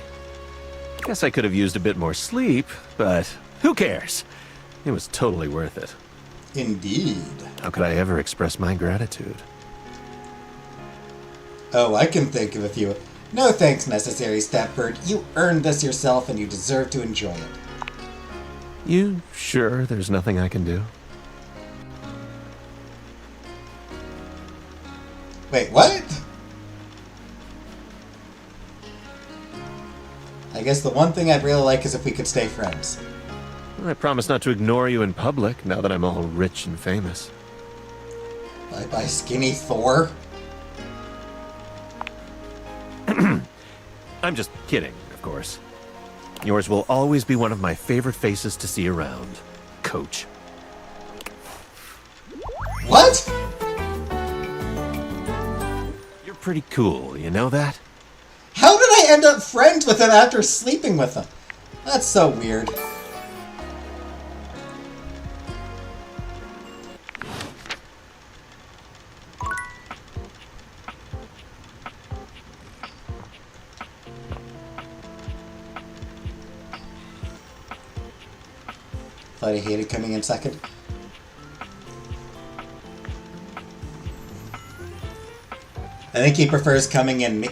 Guess I could have used a bit more sleep, but who cares? It was totally worth it. Indeed. How could I ever express my gratitude? Oh, I can think of a few. No thanks necessary, Stepford. You earned this yourself and you deserve to enjoy it. You sure there's nothing I can do? Wait, what? I guess the one thing I'd really like is if we could stay friends. I promise not to ignore you in public now that I'm all rich and famous. Bye-bye, skinny Thor. I'm just kidding, of course. Yours will always be one of my favorite faces to see around, Coach. What? You're pretty cool, you know that? How did I end up friends with him after sleeping with him? That's so weird. Thought I hated coming in second. I think he prefers coming in me.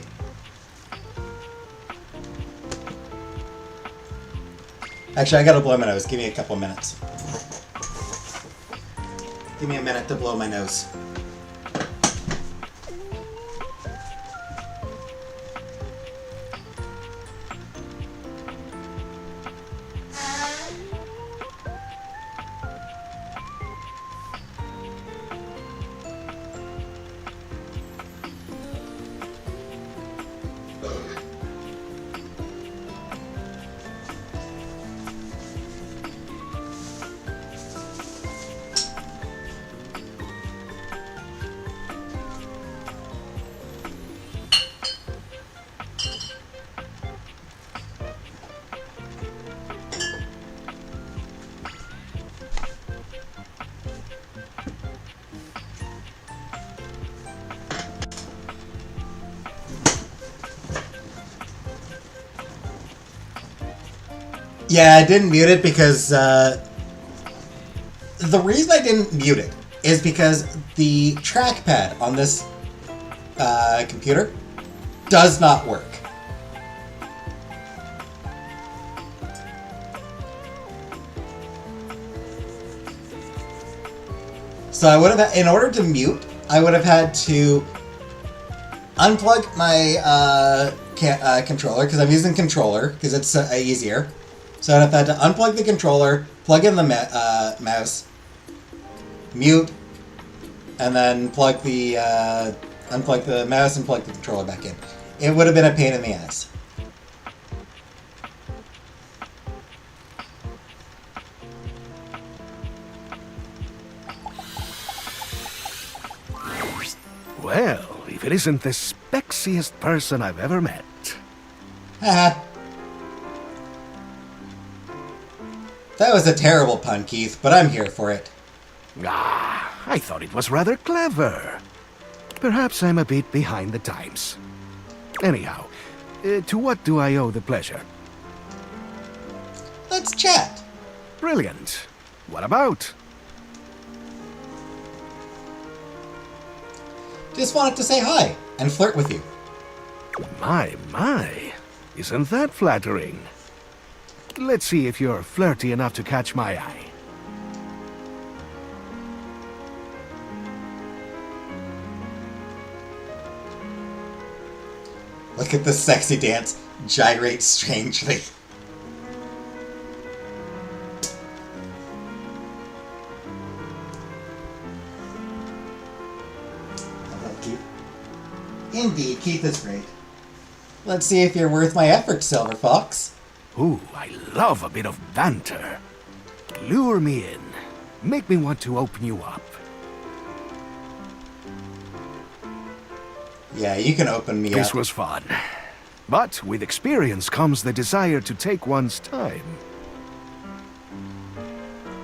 Actually, I gotta blow my nose. Give me a couple minutes. Give me a minute to blow my nose. Yeah, I didn't mute it because, the reason I didn't mute it is because the trackpad on this computer does not work. So I would have, in order to mute, I would have had to unplug my controller, because I'm using controller, because it's easier. So I'd have had to unplug the controller, plug in the mouse, mute, and then unplug the mouse and plug the controller back in. It would have been a pain in the ass. Well, if it isn't the spexiest person I've ever met. Haha. That was a terrible pun, Keith, but I'm here for it. Ah, I thought it was rather clever. Perhaps I'm a bit behind the times. Anyhow, to what do I owe the pleasure? Let's chat. Brilliant. What about? Just wanted to say hi and flirt with you. My. Isn't that flattering? Let's see if you're flirty enough to catch my eye. Look at the sexy dance. Gyrate strangely. I love Keith. Indeed, Keith is great. Let's see if you're worth my effort, Silver Fox. Ooh, I love a bit of banter. Lure me in. Make me want to open you up. Yeah, you can open me up. This was fun. But with experience comes the desire to take one's time.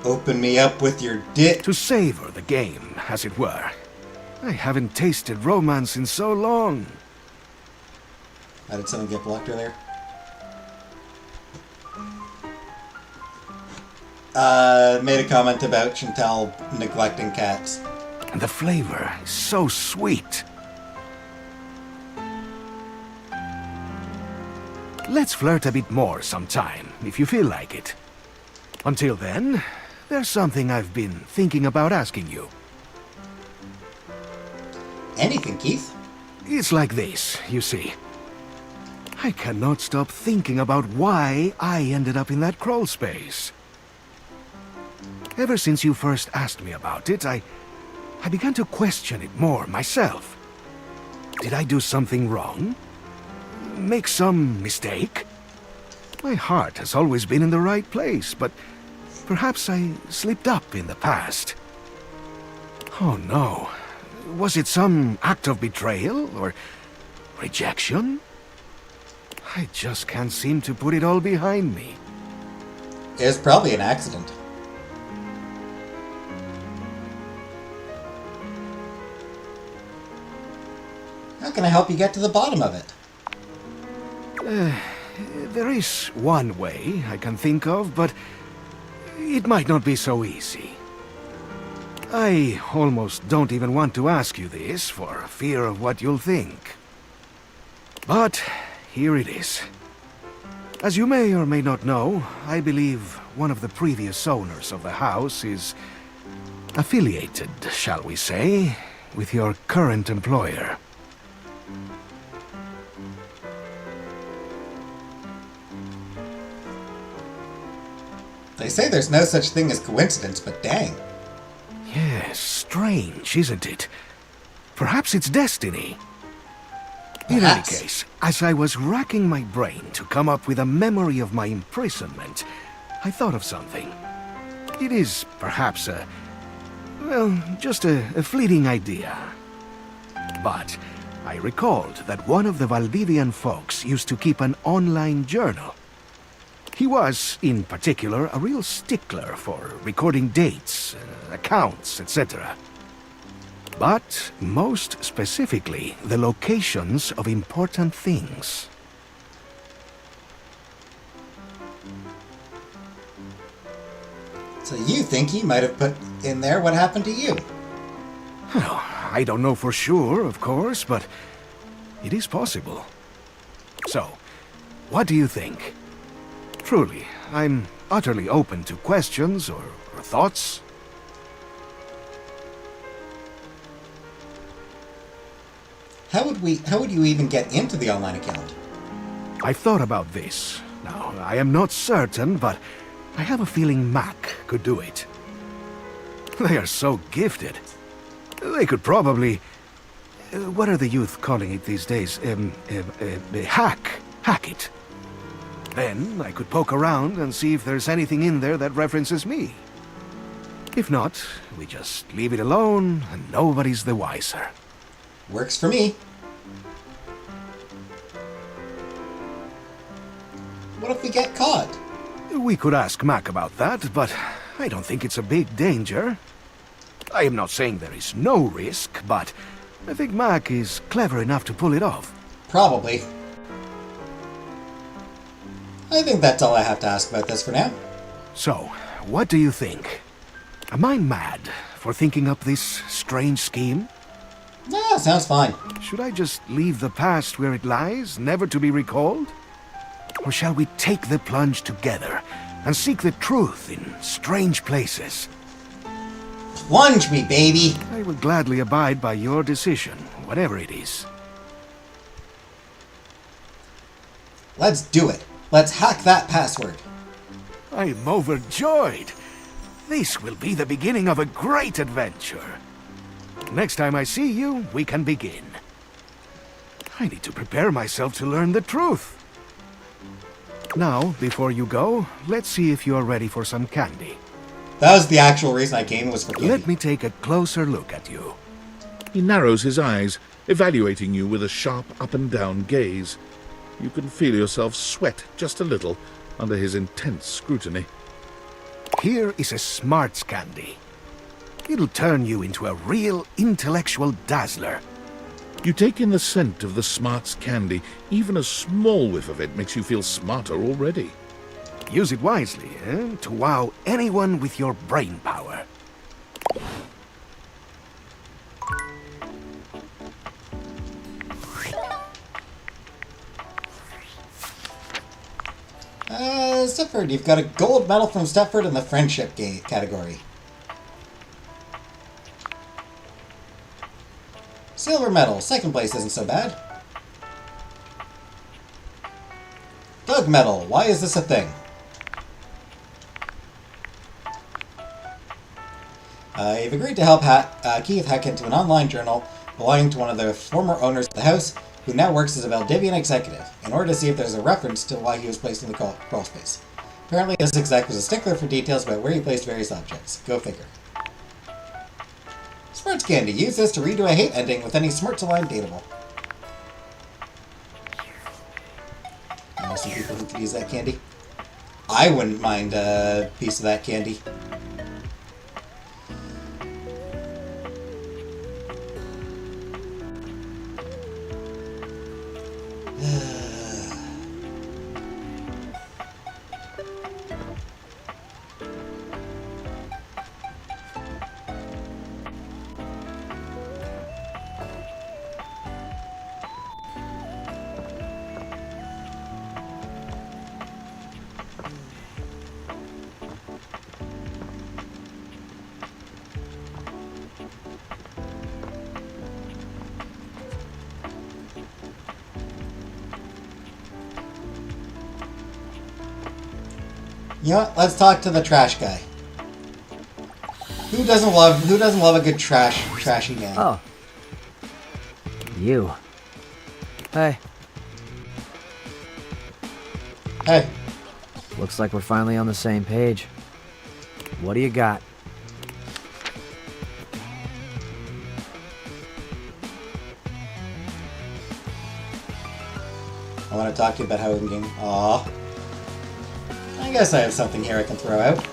Open me up with your dick. To savor the game, as it were. I haven't tasted romance in so long. How did someone get blocked earlier? Made a comment about Chantal neglecting cats. And the flavor is so sweet. Let's flirt a bit more sometime, if you feel like it. Until then, there's something I've been thinking about asking you. Anything, Keith? It's like this, you see. I cannot stop thinking about why I ended up in that crawl space. Ever since you first asked me about it, I began to question it more myself. Did I do something wrong? Make some mistake? My heart has always been in the right place, but perhaps I slipped up in the past. Oh no. Was it some act of betrayal or rejection? I just can't seem to put it all behind me. It was probably an accident. How can I help you get to the bottom of it? There is one way I can think of, but it might not be so easy. I almost don't even want to ask you this for fear of what you'll think. But here it is. As you may or may not know, I believe one of the previous owners of the house is affiliated, shall we say, with your current employer. They say there's no such thing as coincidence, but dang. Yes, strange, isn't it? Perhaps it's destiny. In any case, as I was racking my brain to come up with a memory of my imprisonment, I thought of something. It is perhaps just a fleeting idea. But I recalled that one of the Valdivian folks used to keep an online journal. He was, in particular, a real stickler for recording dates, accounts, etc. But most specifically, the locations of important things. So you think he might have put in there what happened to you? Well, I don't know for sure, of course, but it is possible. So, what do you think? Truly, I'm utterly open to questions or thoughts. How would you even get into the online account? I've thought about this. Now, I am not certain, but I have a feeling Mac could do it. They are so gifted. They could probably... what are the youth calling it these days? Hack it. Then I could poke around and see if there's anything in there that references me. If not, we just leave it alone and nobody's the wiser. Works for me. What if we get caught? We could ask Mac about that, but I don't think it's a big danger. I am not saying there is no risk, but I think Mac is clever enough to pull it off. Probably. I think that's all I have to ask about this for now. So, what do you think? Am I mad for thinking up this strange scheme? Nah, sounds fine. Should I just leave the past where it lies, never to be recalled? Or shall we take the plunge together and seek the truth in strange places? Plunge me, baby! I will gladly abide by your decision, whatever it is. Let's do it. Let's hack that password. I am overjoyed. This will be the beginning of a great adventure. Next time I see you, we can begin. I need to prepare myself to learn the truth. Now, before you go, let's see if you're ready for some candy. That was the actual reason I came, was for candy. Let me take a closer look at you. He narrows his eyes, evaluating you with a sharp up-and-down gaze. You can feel yourself sweat just a little under his intense scrutiny. Here is a smarts candy. It'll turn you into a real intellectual dazzler. You take in the scent of the smarts candy. Even a small whiff of it makes you feel smarter already. Use it wisely, to wow anyone with your brain power. Stepford, you've got a gold medal from Stepford in the friendship category. Silver medal, second place isn't so bad. Doug medal, why is this a thing? You've agreed to help Keith hack into an online journal belonging to one of the former owners of the house, who now works as a Valdivian executive, in order to see if there's a reference to why he was placed in the crawl space. Apparently, this exec was a stickler for details about where he placed various objects. Go figure. Smarts candy. Use this to redo a hate ending with any smarts aligned dateable. I know some people who could use that candy. I wouldn't mind a piece of that candy. You know what? Let's talk to the trash guy. Who doesn't love a good trashy man? Oh. You. Hey. Hey. Looks like we're finally on the same page. What do you got? I want to talk to you about how we can... Aww. I guess I have something here I can throw out.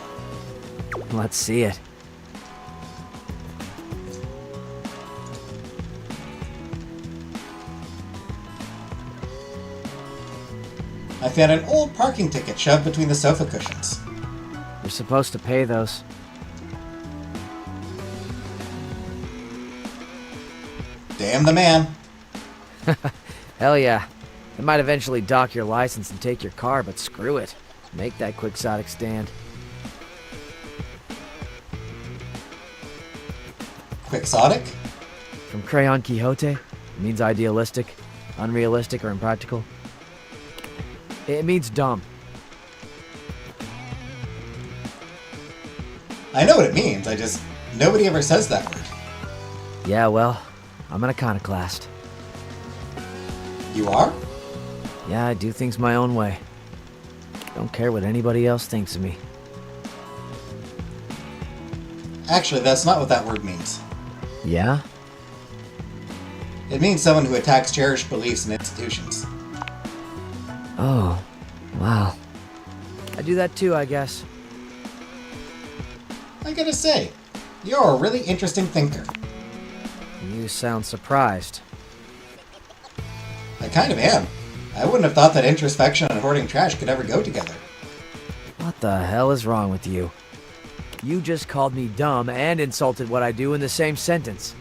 Let's see it. I found an old parking ticket shoved between the sofa cushions. You're supposed to pay those. Damn the man. Hell yeah. They might eventually dock your license and take your car, but screw it. Make that quixotic stand. Quixotic? From Crayon Quixote, it means idealistic, unrealistic, or impractical. It means dumb. I know what it means, nobody ever says that word. Yeah, well, I'm an iconoclast. You are? Yeah, I do things my own way. Don't care what anybody else thinks of me. Actually, that's not what that word means. Yeah? It means someone who attacks cherished beliefs and institutions. Oh, wow. I do that too, I guess. I gotta say, you're a really interesting thinker. You sound surprised. I kind of am. I wouldn't have thought that introspection and hoarding trash could ever go together. What the hell is wrong with you? You just called me dumb and insulted what I do in the same sentence.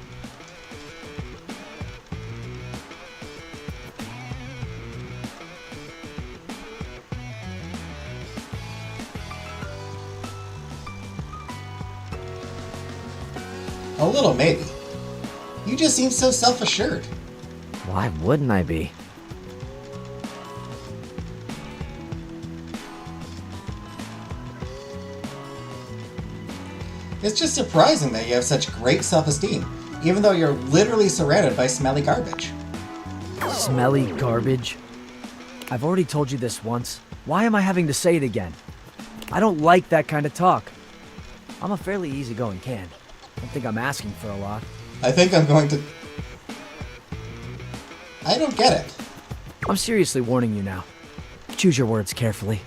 A little, maybe. You just seem so self-assured. Why wouldn't I be? It's just surprising that you have such great self-esteem, even though you're literally surrounded by smelly garbage. Smelly garbage? I've already told you this once. Why am I having to say it again? I don't like that kind of talk. I'm a fairly easygoing can. Don't think I'm asking for a lot. I think I'm going to... I don't get it. I'm seriously warning you now. Choose your words carefully.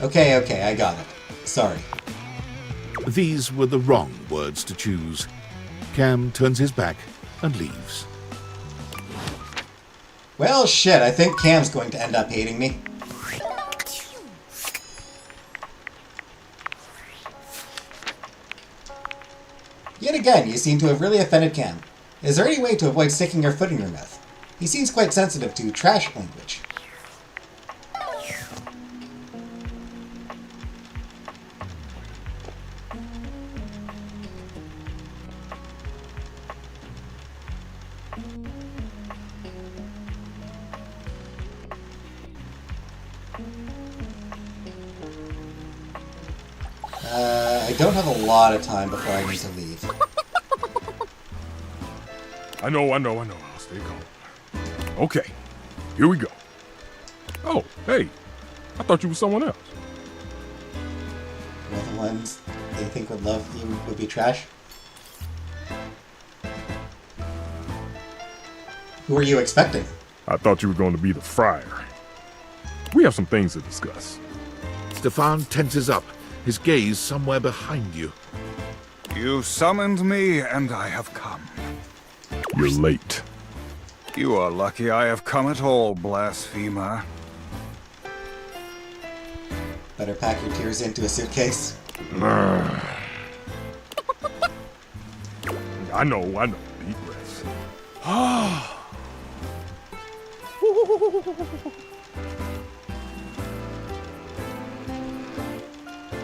Okay, I got it. Sorry. These were the wrong words to choose. Cam turns his back and leaves. Well, shit, I think Cam's going to end up hating me. Yet again, you seem to have really offended Cam. Is there any way to avoid sticking your foot in your mouth? He seems quite sensitive to trash language. I don't have a lot of time before I need to leave. I know. I'll stay calm. Okay, here we go. Oh, hey, I thought you were someone else. Well, the ones they think would love you would be trash? Who are you expecting? I thought you were going to be the friar. We have some things to discuss. Stefan tenses up, his gaze somewhere behind you. You summoned me, and I have come. You're late. You are lucky I have come at all, blasphemer. Better pack your tears into a suitcase. I know. Deep breaths.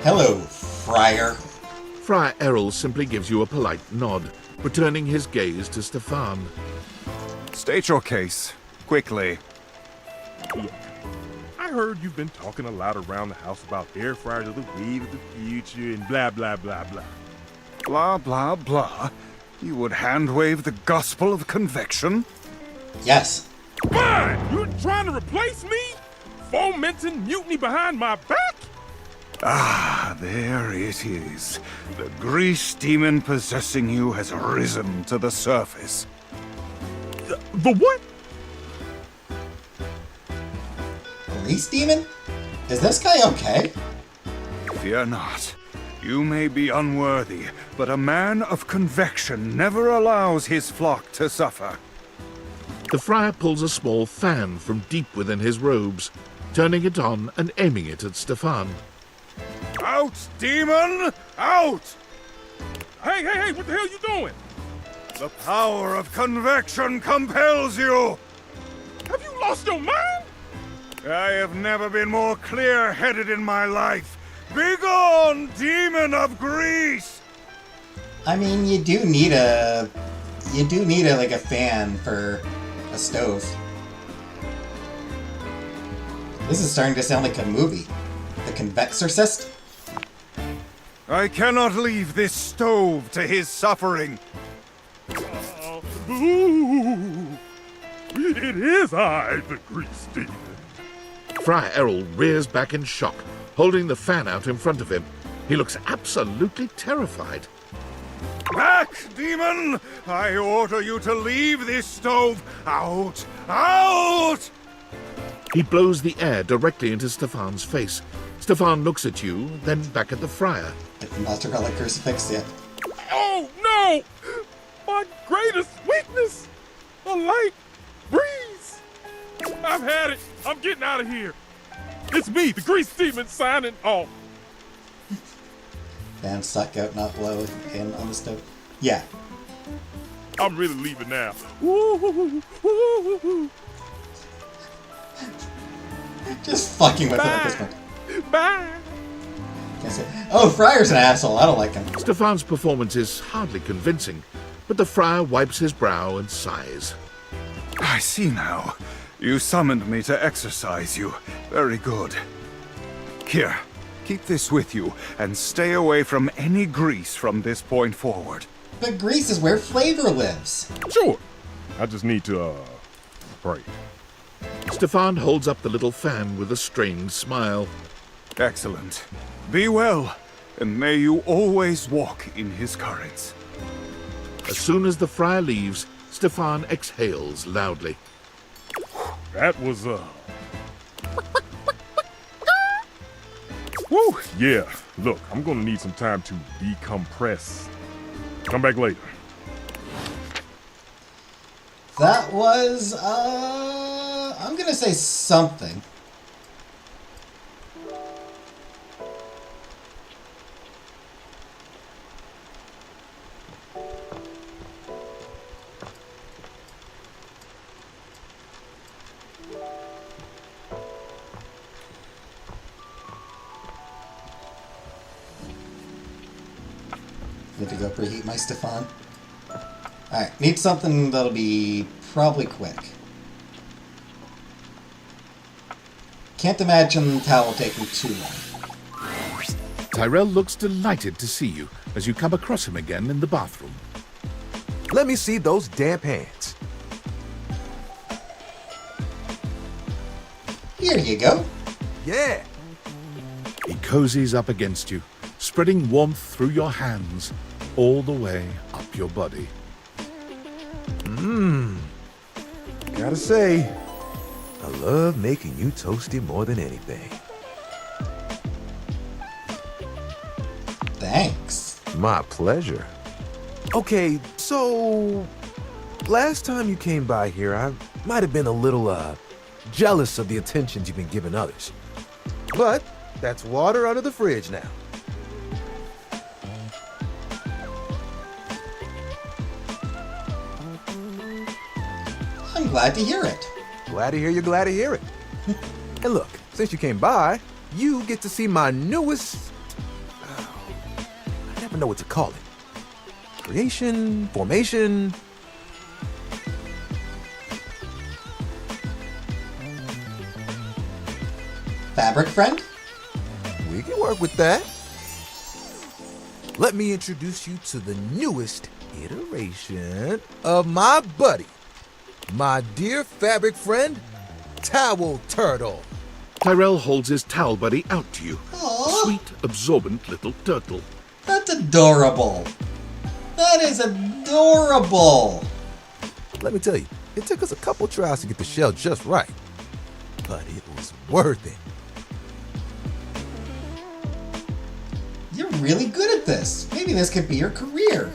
Hello, friar. Friar Errol simply gives you a polite nod, returning his gaze to Stefan. State your case, quickly. Look, I heard you've been talking a lot around the house about air fryers of the wave of the future and blah, blah, blah, blah. Blah, blah, blah. You would hand-wave the gospel of convection? Yes. Fine! You're trying to replace me? Fomenting mutiny behind my back? Ah, there it is. The grease demon possessing you has risen to the surface. The what? Grease demon? Is this guy okay? Fear not. You may be unworthy, but a man of convection never allows his flock to suffer. The friar pulls a small fan from deep within his robes, turning it on and aiming it at Stefan. Out, demon! Out! Hey, what the hell you doing? The power of convection compels you! Have you lost your mind? I have never been more clear-headed in my life. Begone, demon of grease! I mean, you do need a like a fan for a stove. This is starting to sound like a movie. The Convexorcist? I cannot leave this stove to his suffering. Ooh, it is I, the grease demon. Friar Errol rears back in shock, holding the fan out in front of him. He looks absolutely terrified. Back, demon! I order you to leave this stove. Out! Out! He blows the air directly into Stefan's face. Stefan looks at you, then back at the friar. Mozzarella crucifix, yeah. Oh, no! My greatest weakness! A light breeze! I've had it. I'm getting out of here. It's me, the grease demon, signing off. Fan suck out, not blow in on the stove. Yeah. I'm really leaving now. Ooh, ooh, ooh. Just fucking with it at this point. Bye. Oh, Friar's an asshole. I don't like him. Stefan's performance is hardly convincing, but the friar wipes his brow and sighs. I see now. You summoned me to exercise you. Very good. Here, keep this with you, and stay away from any grease from this point forward. But grease is where flavor lives. Sure. I just need to, pray. Stefan holds up the little fan with a strained smile. Excellent. Be well, and may you always walk in his currents. As soon as the friar leaves, Stefan exhales loudly. That was, Woo! Yeah, look, I'm gonna need some time to decompress. Come back later. That was, I'm gonna say something. Need to go preheat my Stefan. Alright, need something that'll be probably quick. Can't imagine towel taking too long. Tyrell looks delighted to see you as you come across him again in the bathroom. Let me see those damp hands. Here you go. Yeah. He cozies up against you, spreading warmth through your hands all the way up your body. Gotta say, I love making you toasty more than anything. Thanks. My pleasure. Okay, so last time you came by here, I might have been a little jealous of the attentions you've been giving others. But that's water under the fridge now. I'm glad to hear it. Glad to hear you're glad to hear it. And look, since you came by, you get to see my newest... I never know what to call it. Creation, formation... Fabric friend? We can work with that. Let me introduce you to the newest iteration of my buddy. My dear fabric friend, Towel Turtle. Tyrell holds his towel buddy out to you. Aww. Sweet, absorbent little turtle. That's adorable. That is adorable. Let me tell you, it took us a couple tries to get the shell just right. But it was worth it. You're really good at this. Maybe this could be your career.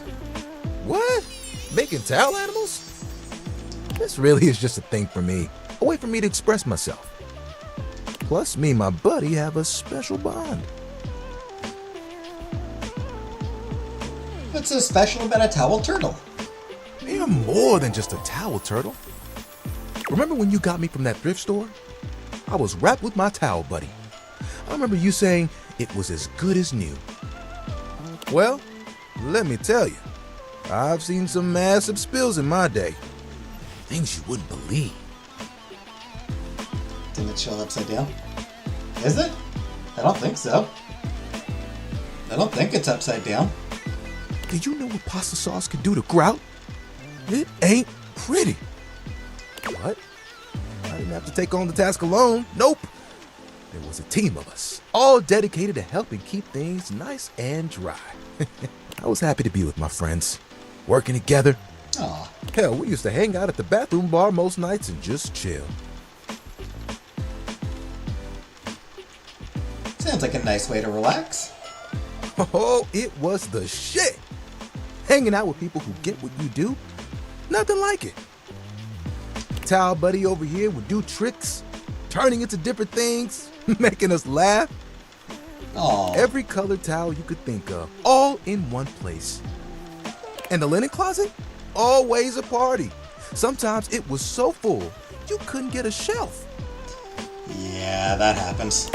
What? Making towel animals? This really is just a thing for me. A way for me to express myself. Plus, me and my buddy have a special bond. What's so special about a towel turtle? They're more than just a towel turtle. Remember when you got me from that thrift store? I was wrapped with my towel buddy. I remember you saying it was as good as new. Well, let me tell you, I've seen some massive spills in my day. Things you wouldn't believe. Did it show upside down? Is it? I don't think so. I don't think it's upside down. Did you know what pasta sauce can do to grout? It ain't pretty. What? I didn't have to take on the task alone. Nope. There was a team of us, all dedicated to helping keep things nice and dry. I was happy to be with my friends, working together. Aw. Hell, we used to hang out at the bathroom bar most nights and just chill. Sounds like a nice way to relax. Oh, it was the shit. Hanging out with people who get what you do, nothing like it. Towel buddy over here would do tricks, turning into different things, making us laugh. Aww. Every colored towel you could think of, all in one place. And the linen closet? Always a party. Sometimes it was so full, you couldn't get a shelf. Yeah, that happens.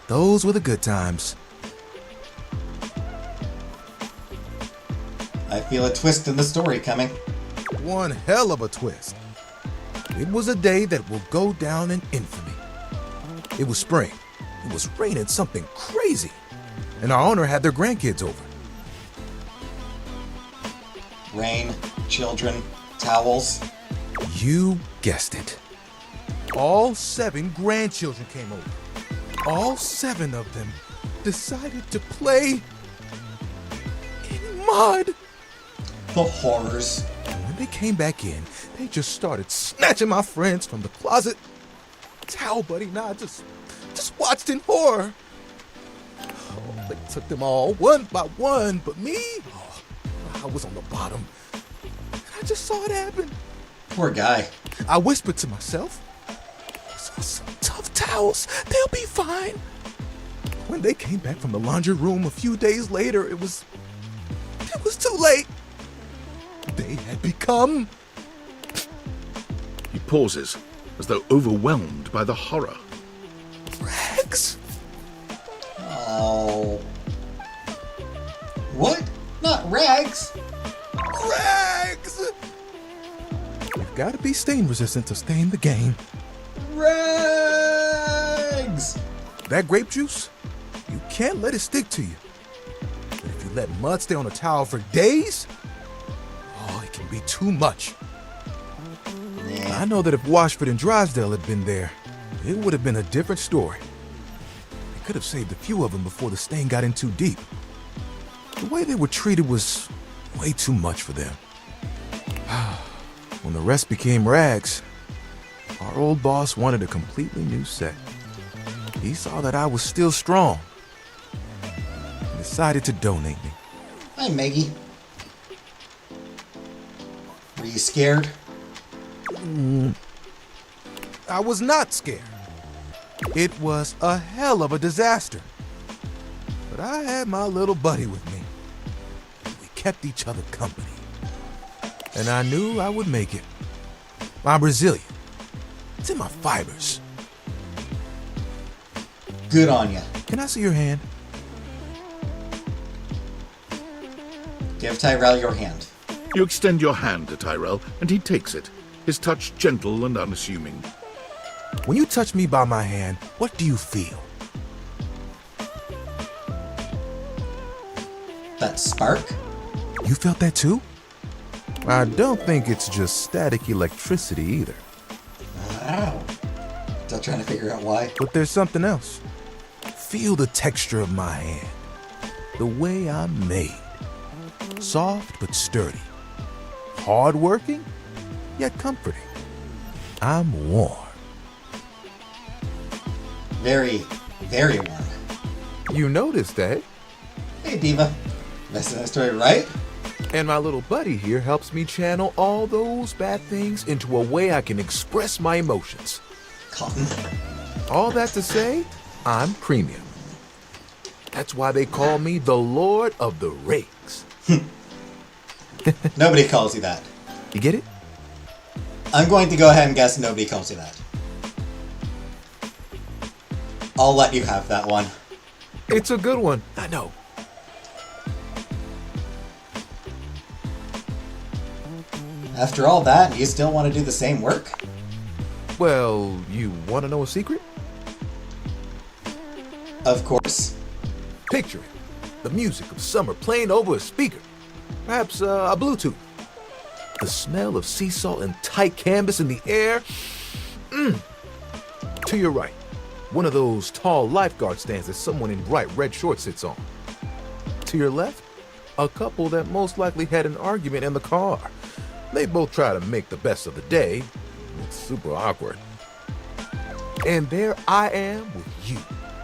Those were the good times. I feel a twist in the story coming. One hell of a twist. It was a day that will go down in infamy. It was spring. It was raining something crazy. And our owner had their grandkids over. Rain, children, towels. You guessed it. All 7 grandchildren came over. All 7 of them decided to play in mud. The horrors. When they came back in, they just started snatching my friends from the closet. Towel buddy and I just watched in horror. Oh, they took them all one by one, but me, I was on the bottom. And I just saw it happen. Poor guy. I whispered to myself, "Those are some tough towels. They'll be fine." When they came back from the laundry room a few days later, it was too late. They had become... He pauses, as though overwhelmed by the horror. rags. Oh. What? Not rags. Rags! You've got to be stain resistant to stay in the game. Rags! That grape juice, you can't let it stick to you. But if you let mud stay on a towel for days, it can be too much. Yeah. I know that if Washford and Drysdale had been there, it would have been a different story. They could have saved a few of them before the stain got in too deep. The way they were treated was way too much for them. When the rest became rags, our old boss wanted a completely new set. He saw that I was still strong and decided to donate me. Hi, Maggie. Were you scared? I was not scared. It was a hell of a disaster. But I had my little buddy with me. We kept each other company. And I knew I would make it. I'm resilient. It's in my fibers. Good on ya. Can I see your hand? Give Tyrell your hand. You extend your hand to Tyrell, and he takes it, his touch gentle and unassuming. When you touch me by my hand, what do you feel? That spark? You felt that too? I don't think it's just static electricity either. Wow. Still trying to figure out why. But there's something else. Feel the texture of my hand. The way I'm made. Soft but sturdy. Hard-working, yet comforting. I'm warm. Very, very warm. You noticed, eh? Hey, Diva. Messing the story right? And my little buddy here helps me channel all those bad things into a way I can express my emotions. Cotton. All that to say, I'm premium. That's why they call me the Lord of the Rings. Nobody calls you that. You get it? I'm going to go ahead and guess nobody calls you that. I'll let you have that one. It's a good one, I know. After all that, you still want to do the same work? Well, you want to know a secret? Of course. Picture it. The music of summer playing over a speaker. Perhaps a Bluetooth. The smell of sea salt and tight canvas in the air. To your right, one of those tall lifeguard stands that someone in bright red shorts sits on. To your left, a couple that most likely had an argument in the car. They both try to make the best of the day. It's super awkward. And there I am with you,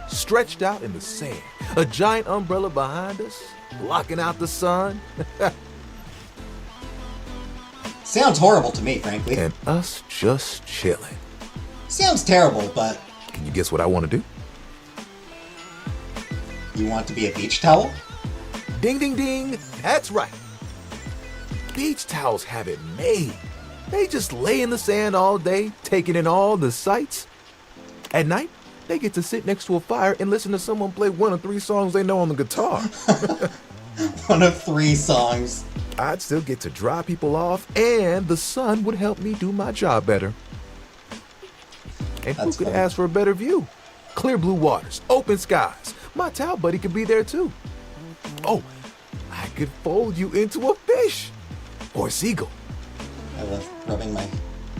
stretched out in the sand, a giant umbrella behind us, blocking out the sun. Sounds horrible to me, frankly. And us just chilling. Sounds terrible, but... Can you guess what I want to do? You want to be a beach towel? Ding, ding, ding. That's right. Beach towels have it made. They just lay in the sand all day, taking in all the sights. At night, they get to sit next to a fire and listen to someone play one of 3 songs they know on the guitar. One of 3 songs. I'd still get to dry people off, and the sun would help me do my job better. And who could ask for a better view? Clear blue waters, open skies. My towel buddy could be there too. Oh, I could fold you into a fish. Or a seagull. I love rubbing my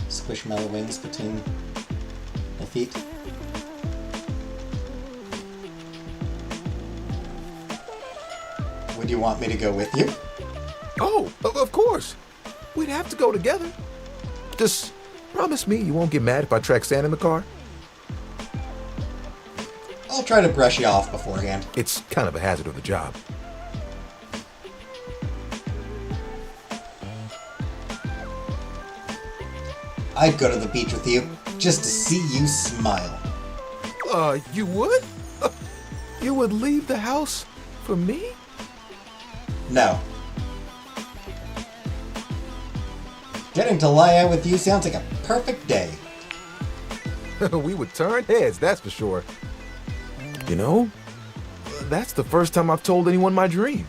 squishmallow wings between my feet. Would you want me to go with you? Oh, of course. We'd have to go together. Just promise me you won't get mad if I track sand in the car. I'll try to brush you off beforehand. It's kind of a hazard of the job. I'd go to the beach with you just to see you smile. You would? You would leave the house for me? No. Getting to lie out with you sounds like a perfect day. We would turn heads, that's for sure. You know, that's the first time I've told anyone my dream.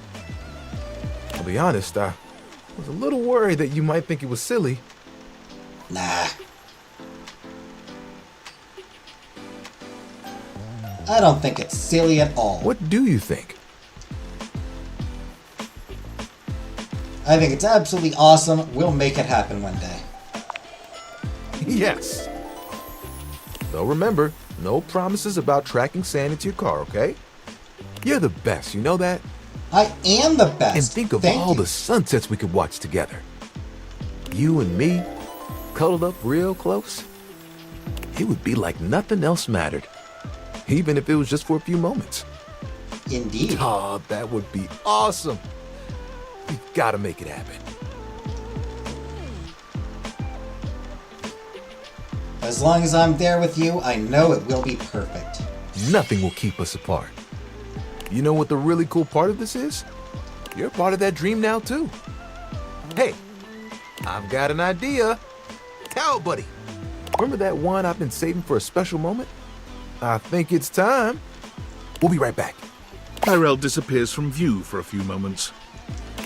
I'll be honest, I was a little worried that you might think it was silly. Nah. I don't think it's silly at all. What do you think? I think it's absolutely awesome. We'll make it happen one day. Yes. Though remember, no promises about tracking sand into your car, okay? You're the best, you know that? I am the best. And think of all the sunsets we could watch together. You and me, cuddled up real close. It would be like nothing else mattered. Even if it was just for a few moments. Indeed. Oh, that would be awesome. We've got to make it happen. As long as I'm there with you, I know it will be perfect. Nothing will keep us apart. You know what the really cool part of this is? You're part of that dream now, too. Hey, I've got an idea. Towel buddy. Remember that one I've been saving for a special moment? I think it's time. We'll be right back. Tyrell disappears from view for a few moments.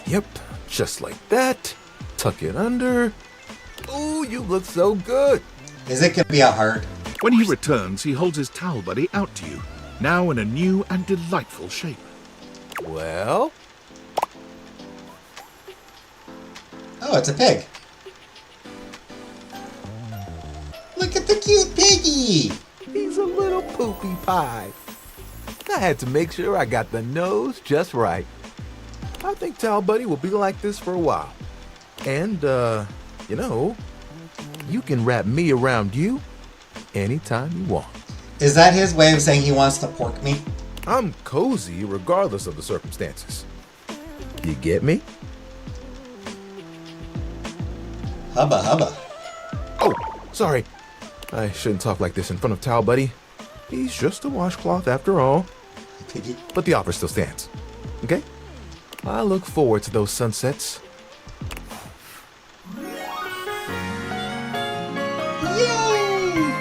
Yep, just like that. Tuck it under. Ooh, you look so good. Is it gonna be a heart? When he returns, he holds his towel buddy out to you, now in a new and delightful shape. Well? Oh, it's a pig. Look at the cute piggy! He's a little poopy pie. I had to make sure I got the nose just right. I think Towel Buddy will be like this for a while. And, you know, you can wrap me around you anytime you want. Is that his way of saying he wants to pork me? I'm cozy regardless of the circumstances. You get me? Hubba hubba. Oh, sorry. I shouldn't talk like this in front of Towel Buddy. He's just a washcloth after all. Piggy. But the offer still stands. Okay? I look forward to those sunsets. Yay!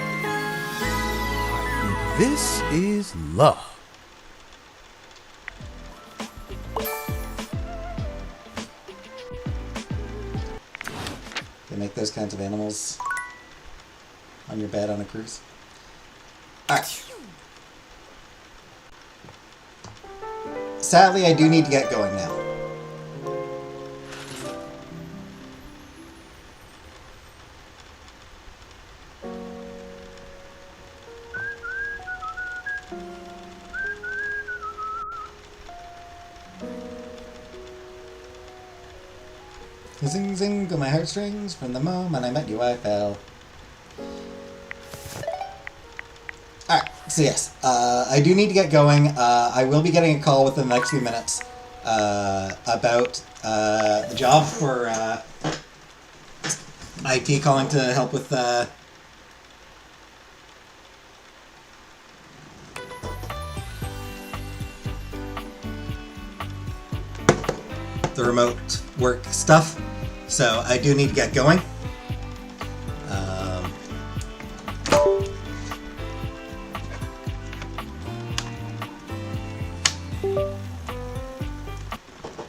This is love. They make those kinds of animals on your bed on a cruise. Alright. Sadly, I do need to get going now. Zing zing to my heartstrings, from the moment I met you I fell. Alright, so yes, I do need to get going. I will be getting a call within the next few minutes about the job for IT calling to help with the remote work stuff. So I do need to get going.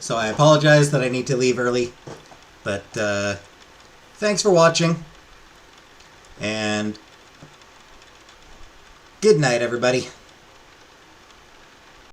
So I apologize that I need to leave early, but thanks for watching, and good night, everybody.